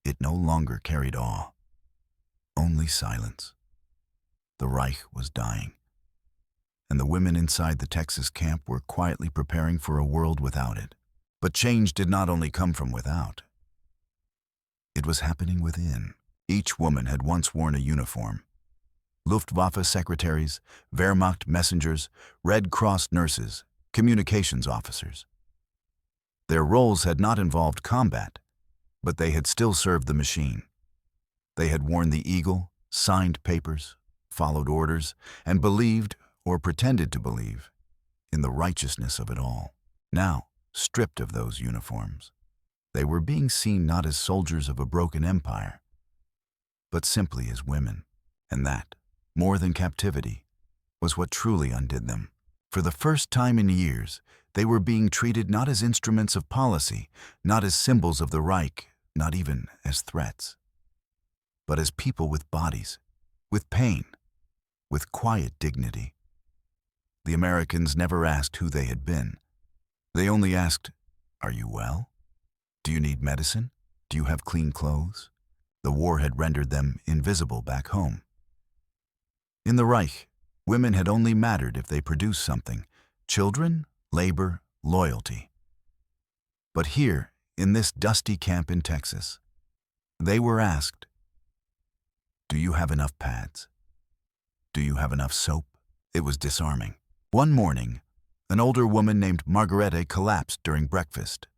it no longer carried awe. Only silence. The Reich was dying, and the women inside the Texas camp were quietly preparing for a world without it. But change did not only come from without. It was happening within. Each woman had once worn a uniform. Luftwaffe secretaries, Wehrmacht messengers, Red Cross nurses, communications officers. Their roles had not involved combat, but they had still served the machine. They had worn the eagle, signed papers, followed orders, and believed, or pretended to believe, in the righteousness of it all. Now, stripped of those uniforms, they were being seen not as soldiers of a broken empire, but simply as women. And that, more than captivity, was what truly undid them. For the first time in years, they were being treated not as instruments of policy, not as symbols of the Reich, not even as threats, but as people with bodies, with pain, with quiet dignity. The Americans never asked who they had been. They only asked, "Are you well? Do you need medicine? Do you have clean clothes?" The war had rendered them invisible back home. In the Reich, women had only mattered if they produced something: children, labor, loyalty. But here, in this dusty camp in Texas, they were asked, "Do you have enough pads? Do you have enough soap?" It was disarming. One morning, an older woman named Margarete collapsed during breakfast.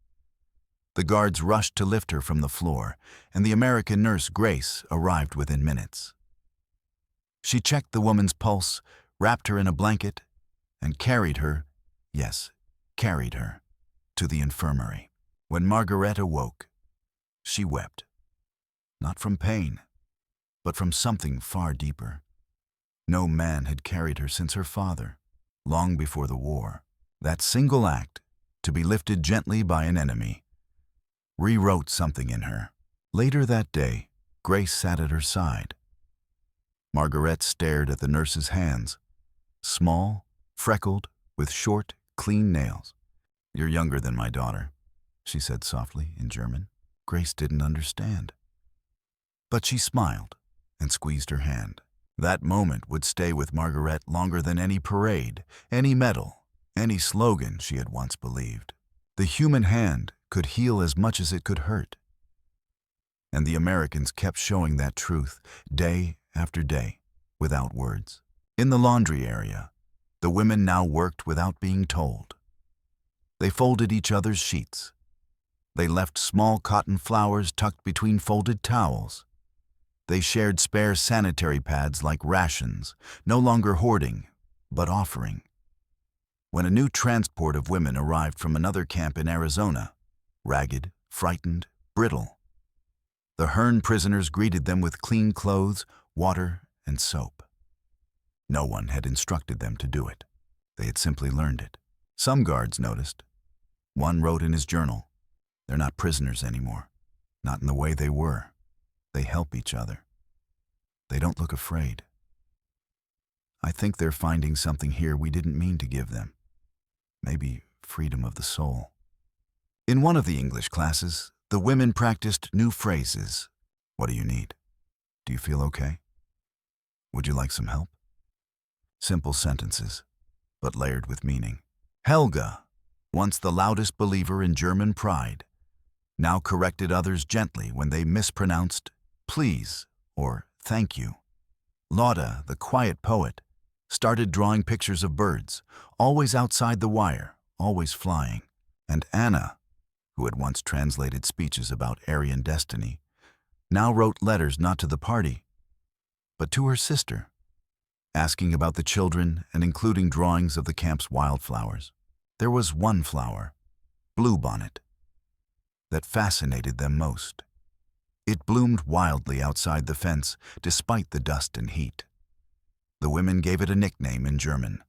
The guards rushed to lift her from the floor, and the American nurse Grace arrived within minutes. She checked the woman's pulse, wrapped her in a blanket, and carried her, yes, carried her, to the infirmary. When Margarete awoke, she wept. Not from pain, but from something far deeper. No man had carried her since her father, long before the war. That single act, to be lifted gently by an enemy, rewrote something in her. Later that day, Grace sat at her side. Margarete stared at the nurse's hands, small, freckled, with short, clean nails. "You're younger than my daughter," she said softly in German. Grace didn't understand. But she smiled and squeezed her hand. That moment would stay with Margaret longer than any parade, any medal, any slogan she had once believed. The human hand could heal as much as it could hurt. And the Americans kept showing that truth day after day, without words. In the laundry area, the women now worked without being told. They folded each other's sheets. They left small cotton flowers tucked between folded towels. They shared spare sanitary pads like rations, no longer hoarding, but offering. When a new transport of women arrived from another camp in Arizona, ragged, frightened, brittle, the Hearne prisoners greeted them with clean clothes, water, and soap. No one had instructed them to do it. They had simply learned it. Some guards noticed. One wrote in his journal, "They're not prisoners anymore, not in the way they were. They help each other. They don't look afraid. I think they're finding something here we didn't mean to give them. Maybe freedom of the soul." In one of the English classes, the women practiced new phrases. What do you need? Do you feel okay? Would you like some help? Simple sentences, but layered with meaning. Helga, once the loudest believer in German pride, now corrected others gently when they mispronounced please or thank you. Lauda, the quiet poet, started drawing pictures of birds, always outside the wire, always flying. And Anna, who had once translated speeches about Aryan destiny, now wrote letters not to the party, but to her sister, asking about the children and including drawings of the camp's wildflowers. There was one flower, bluebonnet, that fascinated them most. It bloomed wildly outside the fence, despite the dust and heat. The women gave it a nickname in German,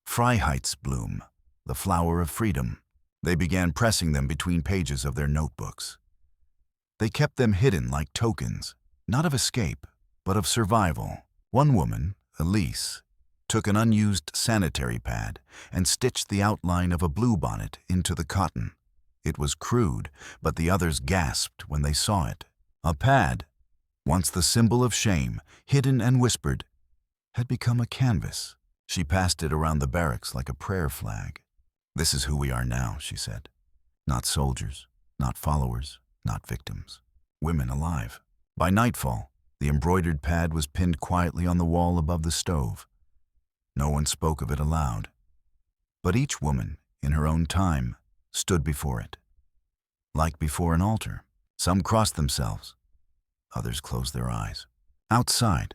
Freiheitsblume, the flower of freedom. They began pressing them between pages of their notebooks. They kept them hidden like tokens, not of escape, but of survival. One woman, Elise, took an unused sanitary pad and stitched the outline of a bluebonnet into the cotton. It was crude, but the others gasped when they saw it. A pad, once the symbol of shame, hidden and whispered, had become a canvas. She passed it around the barracks like a prayer flag. "This is who we are now," she said. "Not soldiers, not followers, not victims. Women alive." By nightfall, the embroidered pad was pinned quietly on the wall above the stove. No one spoke of it aloud, but each woman, in her own time, stood before it. Like before an altar, some crossed themselves, others closed their eyes. Outside,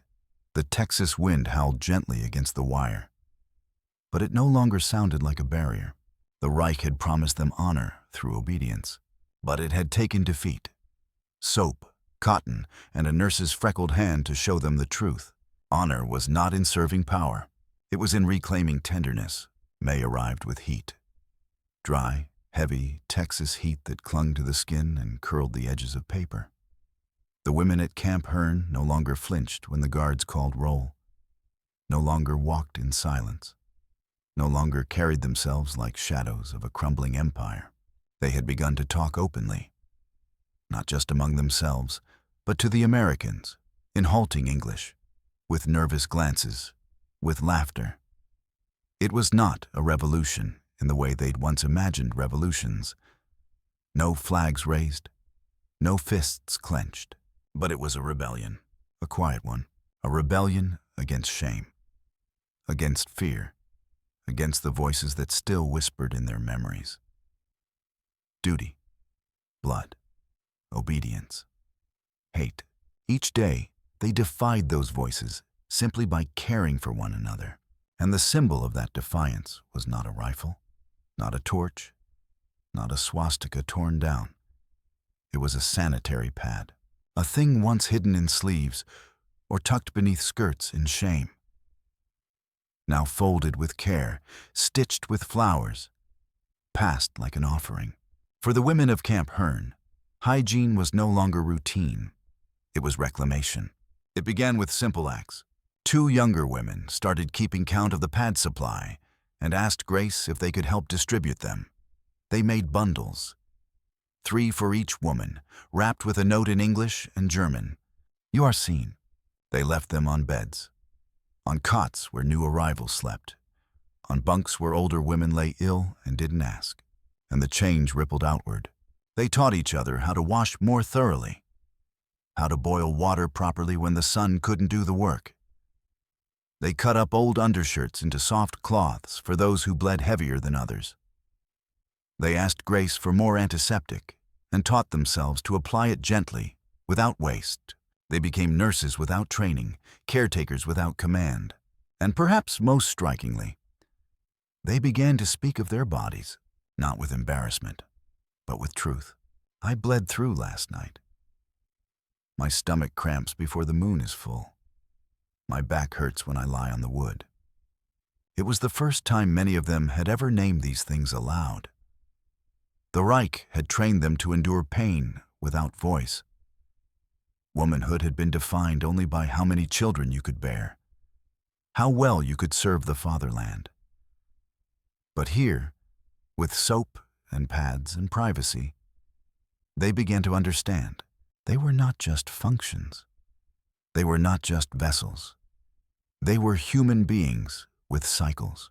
the Texas wind howled gently against the wire, but it no longer sounded like a barrier. The Reich had promised them honor through obedience, but it had taken defeat. Soap, cotton, and a nurse's freckled hand to show them the truth. Honor was not in serving power. It was in reclaiming tenderness. May arrived with heat. Dry, heavy Texas heat that clung to the skin and curled the edges of paper. The women at Camp Hearne no longer flinched when the guards called roll, no longer walked in silence, no longer carried themselves like shadows of a crumbling empire. They had begun to talk openly, not just among themselves, but to the Americans, in halting English, with nervous glances, with laughter. It was not a revolution in the way they'd once imagined revolutions. No flags raised, no fists clenched, but it was a rebellion, a quiet one, a rebellion against shame, against fear, against the voices that still whispered in their memories. Duty, blood, obedience, hate. Each day, they defied those voices simply by caring for one another. And the symbol of that defiance was not a rifle, not a torch, not a swastika torn down. It was a sanitary pad, a thing once hidden in sleeves or tucked beneath skirts in shame. Now folded with care, stitched with flowers, passed like an offering. For the women of Camp Hearne, hygiene was no longer routine. It was reclamation. It began with simple acts. 2 younger women started keeping count of the pad supply and asked Grace if they could help distribute them. They made bundles. 3 for each woman, wrapped with a note in English and German. You are seen. They left them on beds, on cots where new arrivals slept, on bunks where older women lay ill and didn't ask. And the change rippled outward. They taught each other how to wash more thoroughly, how to boil water properly when the sun couldn't do the work. They cut up old undershirts into soft cloths for those who bled heavier than others. They asked Grace for more antiseptic and taught themselves to apply it gently, without waste. They became nurses without training, caretakers without command. And perhaps most strikingly, they began to speak of their bodies, not with embarrassment, but with truth. I bled through last night. My stomach cramps before the moon is full. My back hurts when I lie on the wood. It was the first time many of them had ever named these things aloud. The Reich had trained them to endure pain without voice. Womanhood had been defined only by how many children you could bear, how well you could serve the fatherland. But here, with soap and pads and privacy, they began to understand. They were not just functions. They were not just vessels. They were human beings with cycles,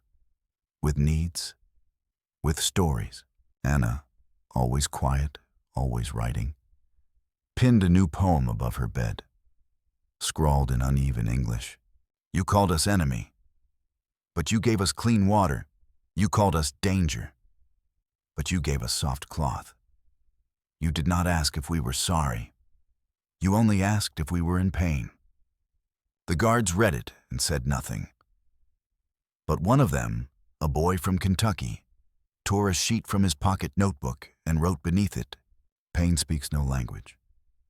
with needs, with stories. Anna, always quiet, always writing, pinned a new poem above her bed, scrawled in uneven English. You called us enemy, but you gave us clean water. You called us danger, but you gave us soft cloth. You did not ask if we were sorry. You only asked if we were in pain. The guards read it and said nothing. But one of them, a boy from Kentucky, tore a sheet from his pocket notebook and wrote beneath it, "Pain speaks no language,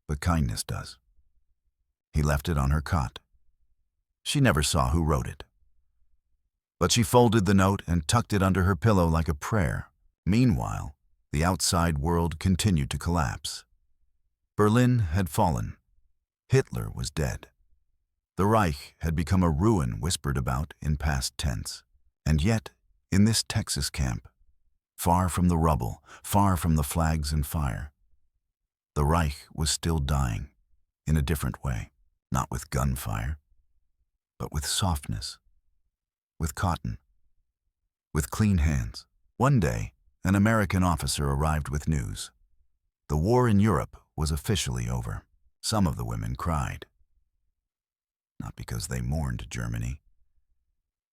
but kindness does." He left it on her cot. She never saw who wrote it. But she folded the note and tucked it under her pillow like a prayer. Meanwhile, the outside world continued to collapse. Berlin had fallen. Hitler was dead. The Reich had become a ruin whispered about in past tense. And yet, in this Texas camp, far from the rubble, far from the flags and fire, the Reich was still dying, in a different way, not with gunfire, but with softness, with cotton, with clean hands. One day, an American officer arrived with news. The war in Europe was officially over. Some of the women cried. Not because they mourned Germany,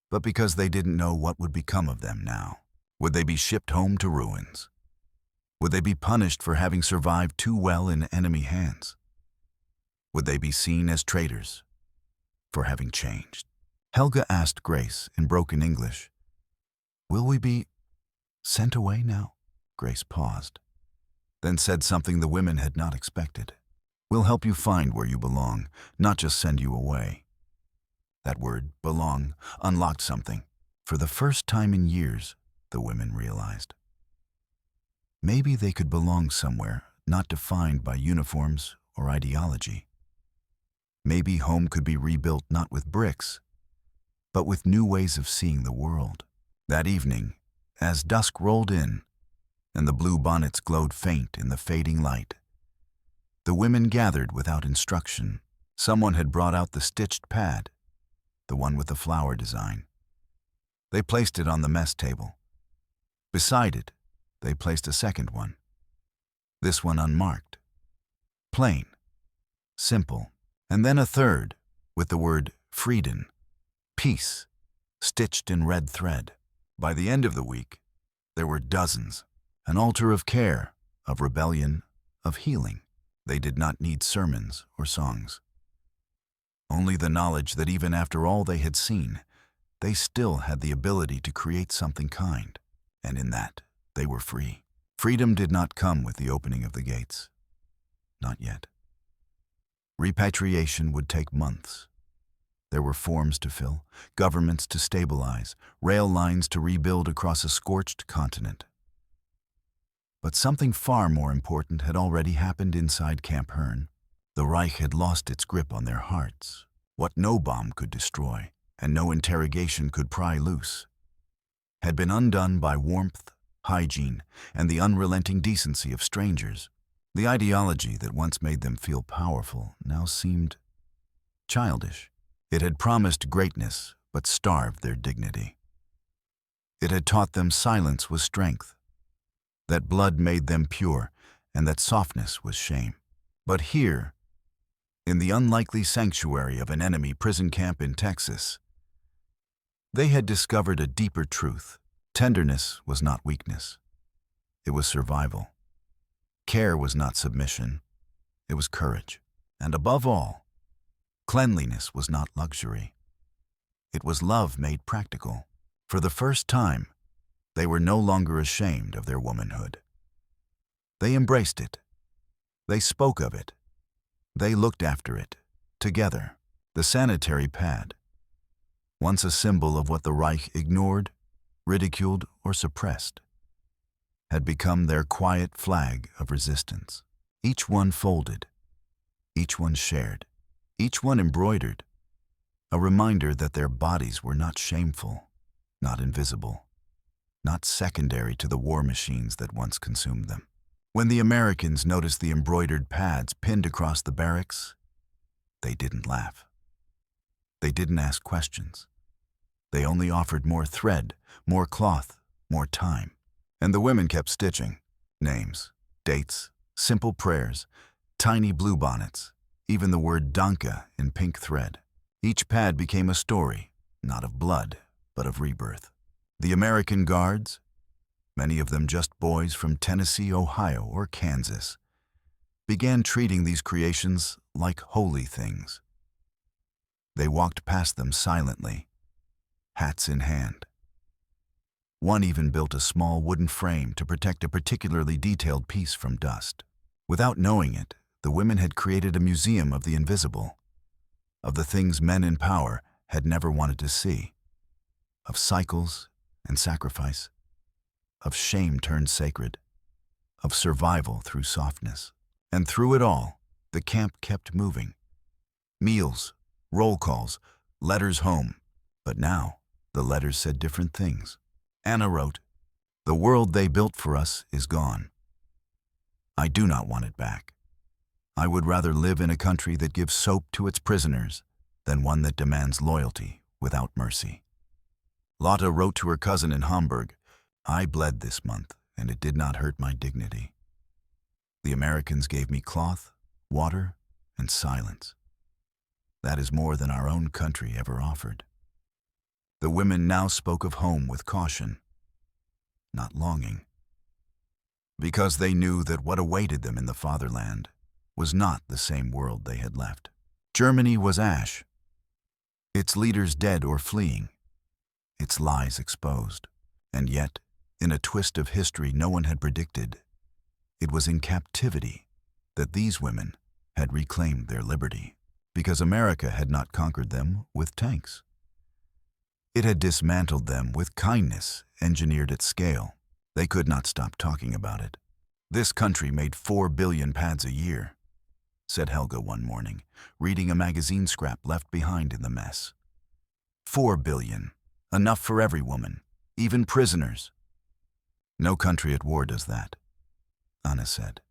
but because they didn't know what would become of them now. Would they be shipped home to ruins? Would they be punished for having survived too well in enemy hands? Would they be seen as traitors for having changed? Helga asked Grace in broken English, "Will we be sent away now?" Grace paused, then said something the women had not expected. "We'll help you find where you belong, not just send you away." That word, belong, unlocked something. For the first time in years, the women realized. Maybe they could belong somewhere, not defined by uniforms or ideology. Maybe home could be rebuilt not with bricks, but with new ways of seeing the world. That evening, as dusk rolled in, and the blue bonnets glowed faint in the fading light, the women gathered without instruction. Someone had brought out the stitched pad, the one with the flower design. They placed it on the mess table. Beside it, they placed a second one, this one unmarked, plain, simple, and then a third with the word Frieden, peace, stitched in red thread. By the end of the week, there were dozens, an altar of care, of rebellion, of healing. They did not need sermons or songs. Only the knowledge that even after all they had seen, they still had the ability to create something kind, and in that, they were free. Freedom did not come with the opening of the gates. Not yet. Repatriation would take months. There were forms to fill, governments to stabilize, rail lines to rebuild across a scorched continent. But something far more important had already happened inside Camp Hearne. The Reich had lost its grip on their hearts. What no bomb could destroy, and no interrogation could pry loose, had been undone by warmth, hygiene, and the unrelenting decency of strangers. The ideology that once made them feel powerful now seemed childish. It had promised greatness, but starved their dignity. It had taught them silence was strength, that blood made them pure, and that softness was shame. But here, in the unlikely sanctuary of an enemy prison camp in Texas, they had discovered a deeper truth. Tenderness was not weakness. It was survival. Care was not submission. It was courage. And above all, cleanliness was not luxury. It was love made practical. For the first time, they were no longer ashamed of their womanhood. They embraced it. They spoke of it. They looked after it, together. The sanitary pad, once a symbol of what the Reich ignored, ridiculed, or suppressed, had become their quiet flag of resistance. Each one folded, each one shared, each one embroidered, a reminder that their bodies were not shameful, not invisible, not secondary to the war machines that once consumed them. When the Americans noticed the embroidered pads pinned across the barracks, they didn't laugh. They didn't ask questions. They only offered more thread, more cloth, more time. And the women kept stitching. Names, dates, simple prayers, tiny bluebonnets, even the word Danke in pink thread. Each pad became a story, not of blood, but of rebirth. The American guards, many of them just boys from Tennessee, Ohio, or Kansas, began treating these creations like holy things. They walked past them silently, hats in hand. One even built a small wooden frame to protect a particularly detailed piece from dust. Without knowing it, the women had created a museum of the invisible, of the things men in power had never wanted to see, of cycles and sacrifice, of shame turned sacred, of survival through softness. And through it all, the camp kept moving. Meals, roll calls, letters home. But now, the letters said different things. Anna wrote, "The world they built for us is gone. I do not want it back. I would rather live in a country that gives soap to its prisoners than one that demands loyalty without mercy." Lotta wrote to her cousin in Hamburg, "I bled this month, and it did not hurt my dignity. The Americans gave me cloth, water, and silence. That is more than our own country ever offered." The women now spoke of home with caution, not longing, because they knew that what awaited them in the fatherland was not the same world they had left. Germany was ash, its leaders dead or fleeing, its lies exposed. And yet, in a twist of history no one had predicted, it was in captivity that these women had reclaimed their liberty, because America had not conquered them with tanks. It had dismantled them with kindness engineered at scale. They could not stop talking about it. "This country made 4 billion pads a year," said Helga one morning, reading a magazine scrap left behind in the mess. 4 billion, enough for every woman, even prisoners. "No country at war does that," Anna said,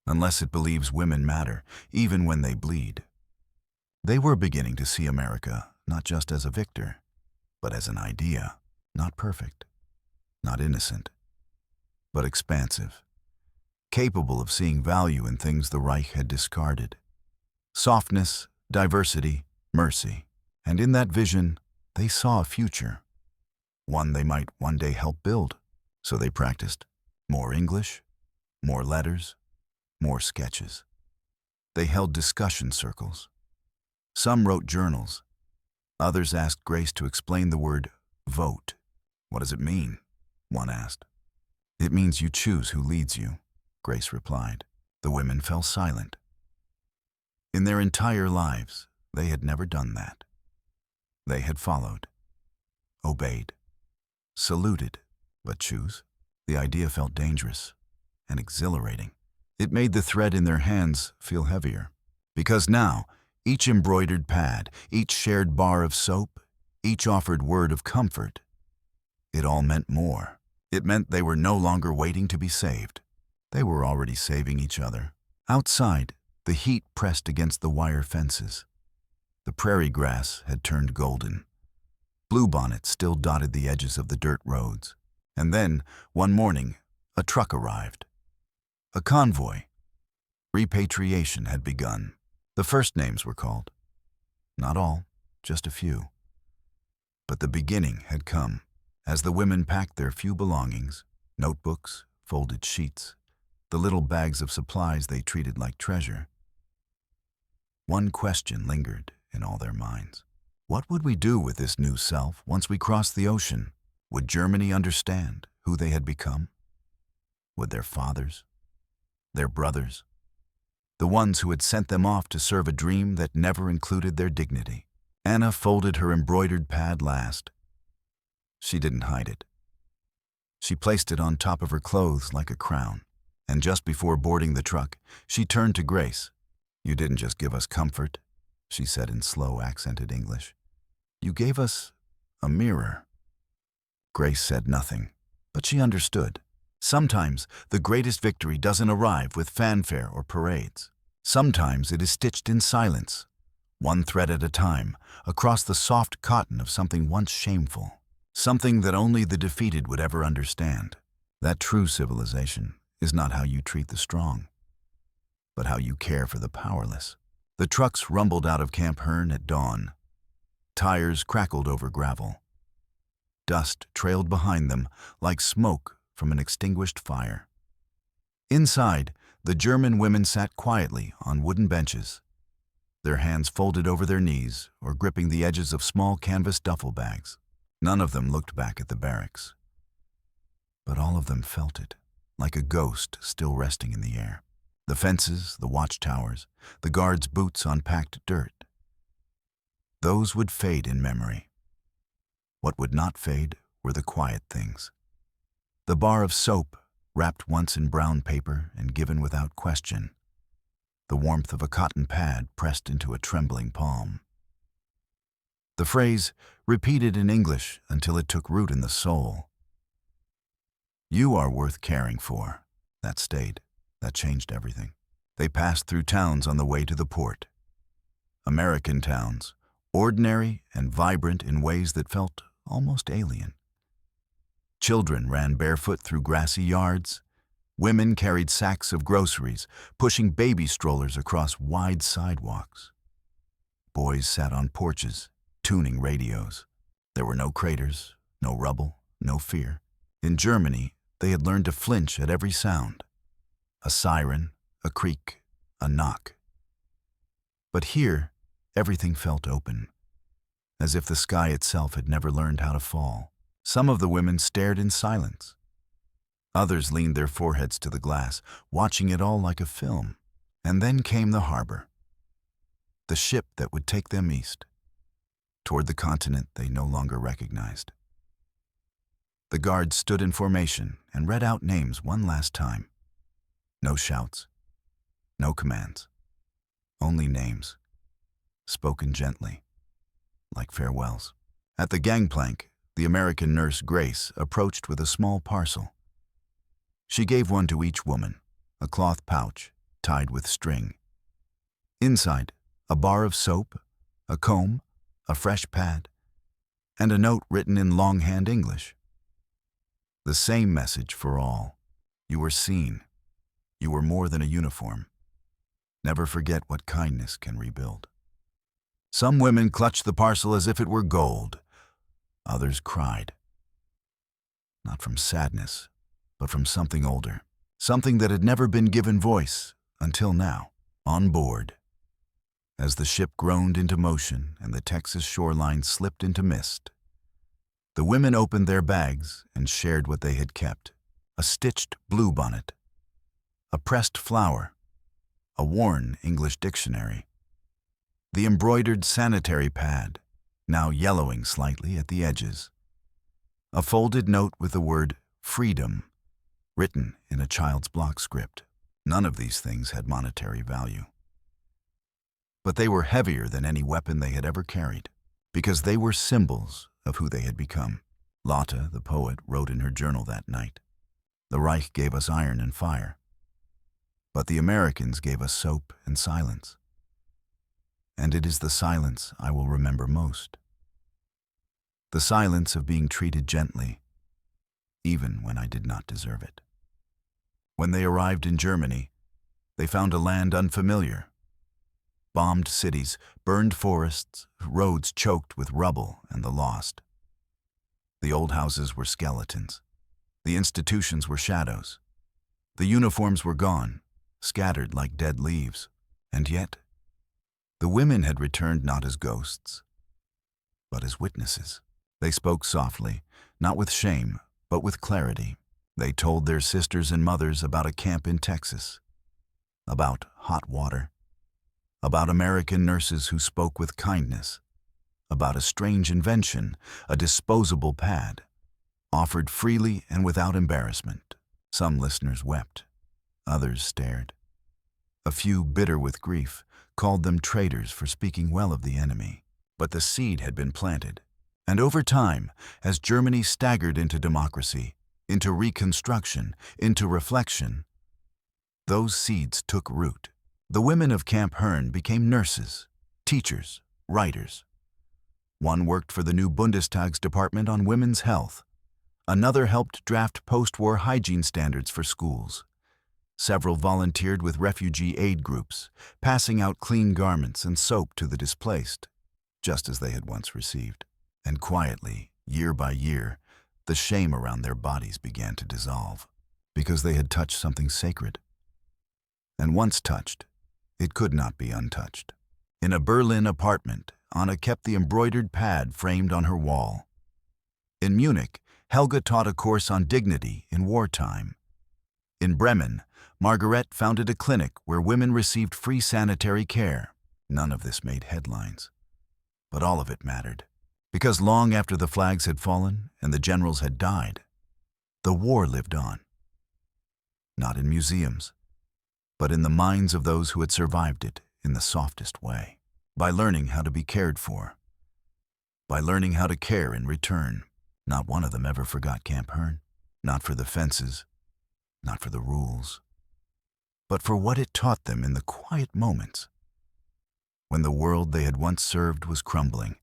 "unless it believes women matter, even when they bleed." They were beginning to see America not just as a victor, but as an idea, not perfect, not innocent, but expansive, capable of seeing value in things the Reich had discarded. Softness, diversity, mercy. And in that vision, they saw a future, one they might one day help build. So they practiced more English, more letters, more sketches. They held discussion circles. Some wrote journals. Others asked Grace to explain the word vote. "What does it mean?" one asked. "It means you choose who leads you," Grace replied. The women fell silent. In their entire lives, they had never done that. They had followed, obeyed, saluted, but choose? The idea felt dangerous and exhilarating. It made the thread in their hands feel heavier. Because now, each embroidered pad, each shared bar of soap, each offered word of comfort, it all meant more. It meant they were no longer waiting to be saved. They were already saving each other. Outside, the heat pressed against the wire fences. The prairie grass had turned golden. Bluebonnets still dotted the edges of the dirt roads. And then, one morning, a truck arrived. A convoy. Repatriation had begun. The first names were called. Not all, just a few. But the beginning had come. As the women packed their few belongings, notebooks, folded sheets, the little bags of supplies they treated like treasure, one question lingered in all their minds. What would we do with this new self once we crossed the ocean? Would Germany understand who they had become? Would their fathers, their brothers, the ones who had sent them off to serve a dream that never included their dignity? Anna folded her embroidered pad last. She didn't hide it. She placed it on top of her clothes like a crown. And just before boarding the truck, she turned to Grace. "You didn't just give us comfort," she said in slow, accented English. "You gave us a mirror." Grace said nothing, but she understood. Sometimes the greatest victory doesn't arrive with fanfare or parades. Sometimes it is stitched in silence, one thread at a time, across the soft cotton of something once shameful, something that only the defeated would ever understand. That true civilization is not how you treat the strong, but how you care for the powerless. The trucks rumbled out of Camp Hearne at dawn. Tires crackled over gravel. Dust trailed behind them like smoke from an extinguished fire. Inside, the German women sat quietly on wooden benches, their hands folded over their knees or gripping the edges of small canvas duffel bags. None of them looked back at the barracks, but all of them felt it, like a ghost still resting in the air. The fences, the watchtowers, the guards' boots on packed dirt. Those would fade in memory. What would not fade were the quiet things. The bar of soap, wrapped once in brown paper and given without question. The warmth of a cotton pad pressed into a trembling palm. The phrase, repeated in English until it took root in the soul. "You are worth caring for." That stayed. That changed everything. They passed through towns on the way to the port. American towns, ordinary and vibrant in ways that felt almost alien. Children ran barefoot through grassy yards. Women carried sacks of groceries, pushing baby strollers across wide sidewalks. Boys sat on porches, tuning radios. There were no craters, no rubble, no fear. In Germany, they had learned to flinch at every sound. A siren, a creak, a knock. But here, everything felt open, as if the sky itself had never learned how to fall. Some of the women stared in silence. Others leaned their foreheads to the glass, watching it all like a film. And then came the harbor. The ship that would take them east, toward the continent they no longer recognized. The guards stood in formation and read out names one last time. No shouts, no commands, only names, spoken gently, like farewells. At the gangplank, the American nurse Grace approached with a small parcel. She gave one to each woman, a cloth pouch tied with string. Inside, a bar of soap, a comb, a fresh pad, and a note written in longhand English. The same message for all. You were seen. You were more than a uniform. Never forget what kindness can rebuild. Some women clutched the parcel as if it were gold. Others cried. Not from sadness, but from something older. Something that had never been given voice until now. On board. As the ship groaned into motion and the Texas shoreline slipped into mist, the women opened their bags and shared what they had kept. A stitched bluebonnet, a pressed flower, a worn English dictionary, the embroidered sanitary pad, now yellowing slightly at the edges, a folded note with the word freedom, written in a child's block script. None of these things had monetary value. But they were heavier than any weapon they had ever carried, because they were symbols of who they had become. Lotte, the poet, wrote in her journal that night, "The Reich gave us iron and fire, but the Americans gave us soap and silence. And it is the silence I will remember most. The silence of being treated gently, even when I did not deserve it." When they arrived in Germany, they found a land unfamiliar. Bombed cities, burned forests, roads choked with rubble and the lost. The old houses were skeletons. The institutions were shadows. The uniforms were gone, scattered like dead leaves. And yet, the women had returned not as ghosts, but as witnesses. They spoke softly, not with shame, but with clarity. They told their sisters and mothers about a camp in Texas, about hot water, about American nurses who spoke with kindness, about a strange invention, a disposable pad, offered freely and without embarrassment. Some listeners wept, others stared. A few, bitter with grief, called them traitors for speaking well of the enemy. But the seed had been planted, and over time, as Germany staggered into democracy, into reconstruction, into reflection, those seeds took root. The women of Camp Hearne became nurses, teachers, writers. One worked for the new Bundestag's Department on Women's Health. Another helped draft post-war hygiene standards for schools. Several volunteered with refugee aid groups, passing out clean garments and soap to the displaced, just as they had once received. And quietly, year by year, the shame around their bodies began to dissolve, because they had touched something sacred. And once touched, it could not be untouched. In a Berlin apartment, Anna kept the embroidered pad framed on her wall. In Munich, Helga taught a course on dignity in wartime. In Bremen, Margaret founded a clinic where women received free sanitary care. None of this made headlines, but all of it mattered. Because long after the flags had fallen and the generals had died, the war lived on. Not in museums, but in the minds of those who had survived it in the softest way. By learning how to be cared for. By learning how to care in return. Not one of them ever forgot Camp Hearne. Not for the fences, not for the rules, but for what it taught them in the quiet moments, when the world they had once served was crumbling,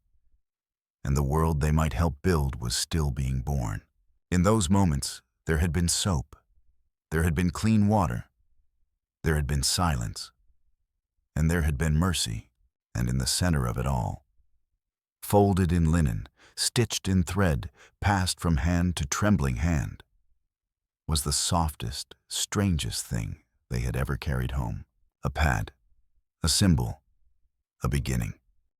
and the world they might help build was still being born. In those moments, there had been soap, there had been clean water, there had been silence, and there had been mercy. And in the center of it all, folded in linen, stitched in thread, passed from hand to trembling hand, was the softest, strangest thing they had ever carried home. A pad, a symbol, a beginning.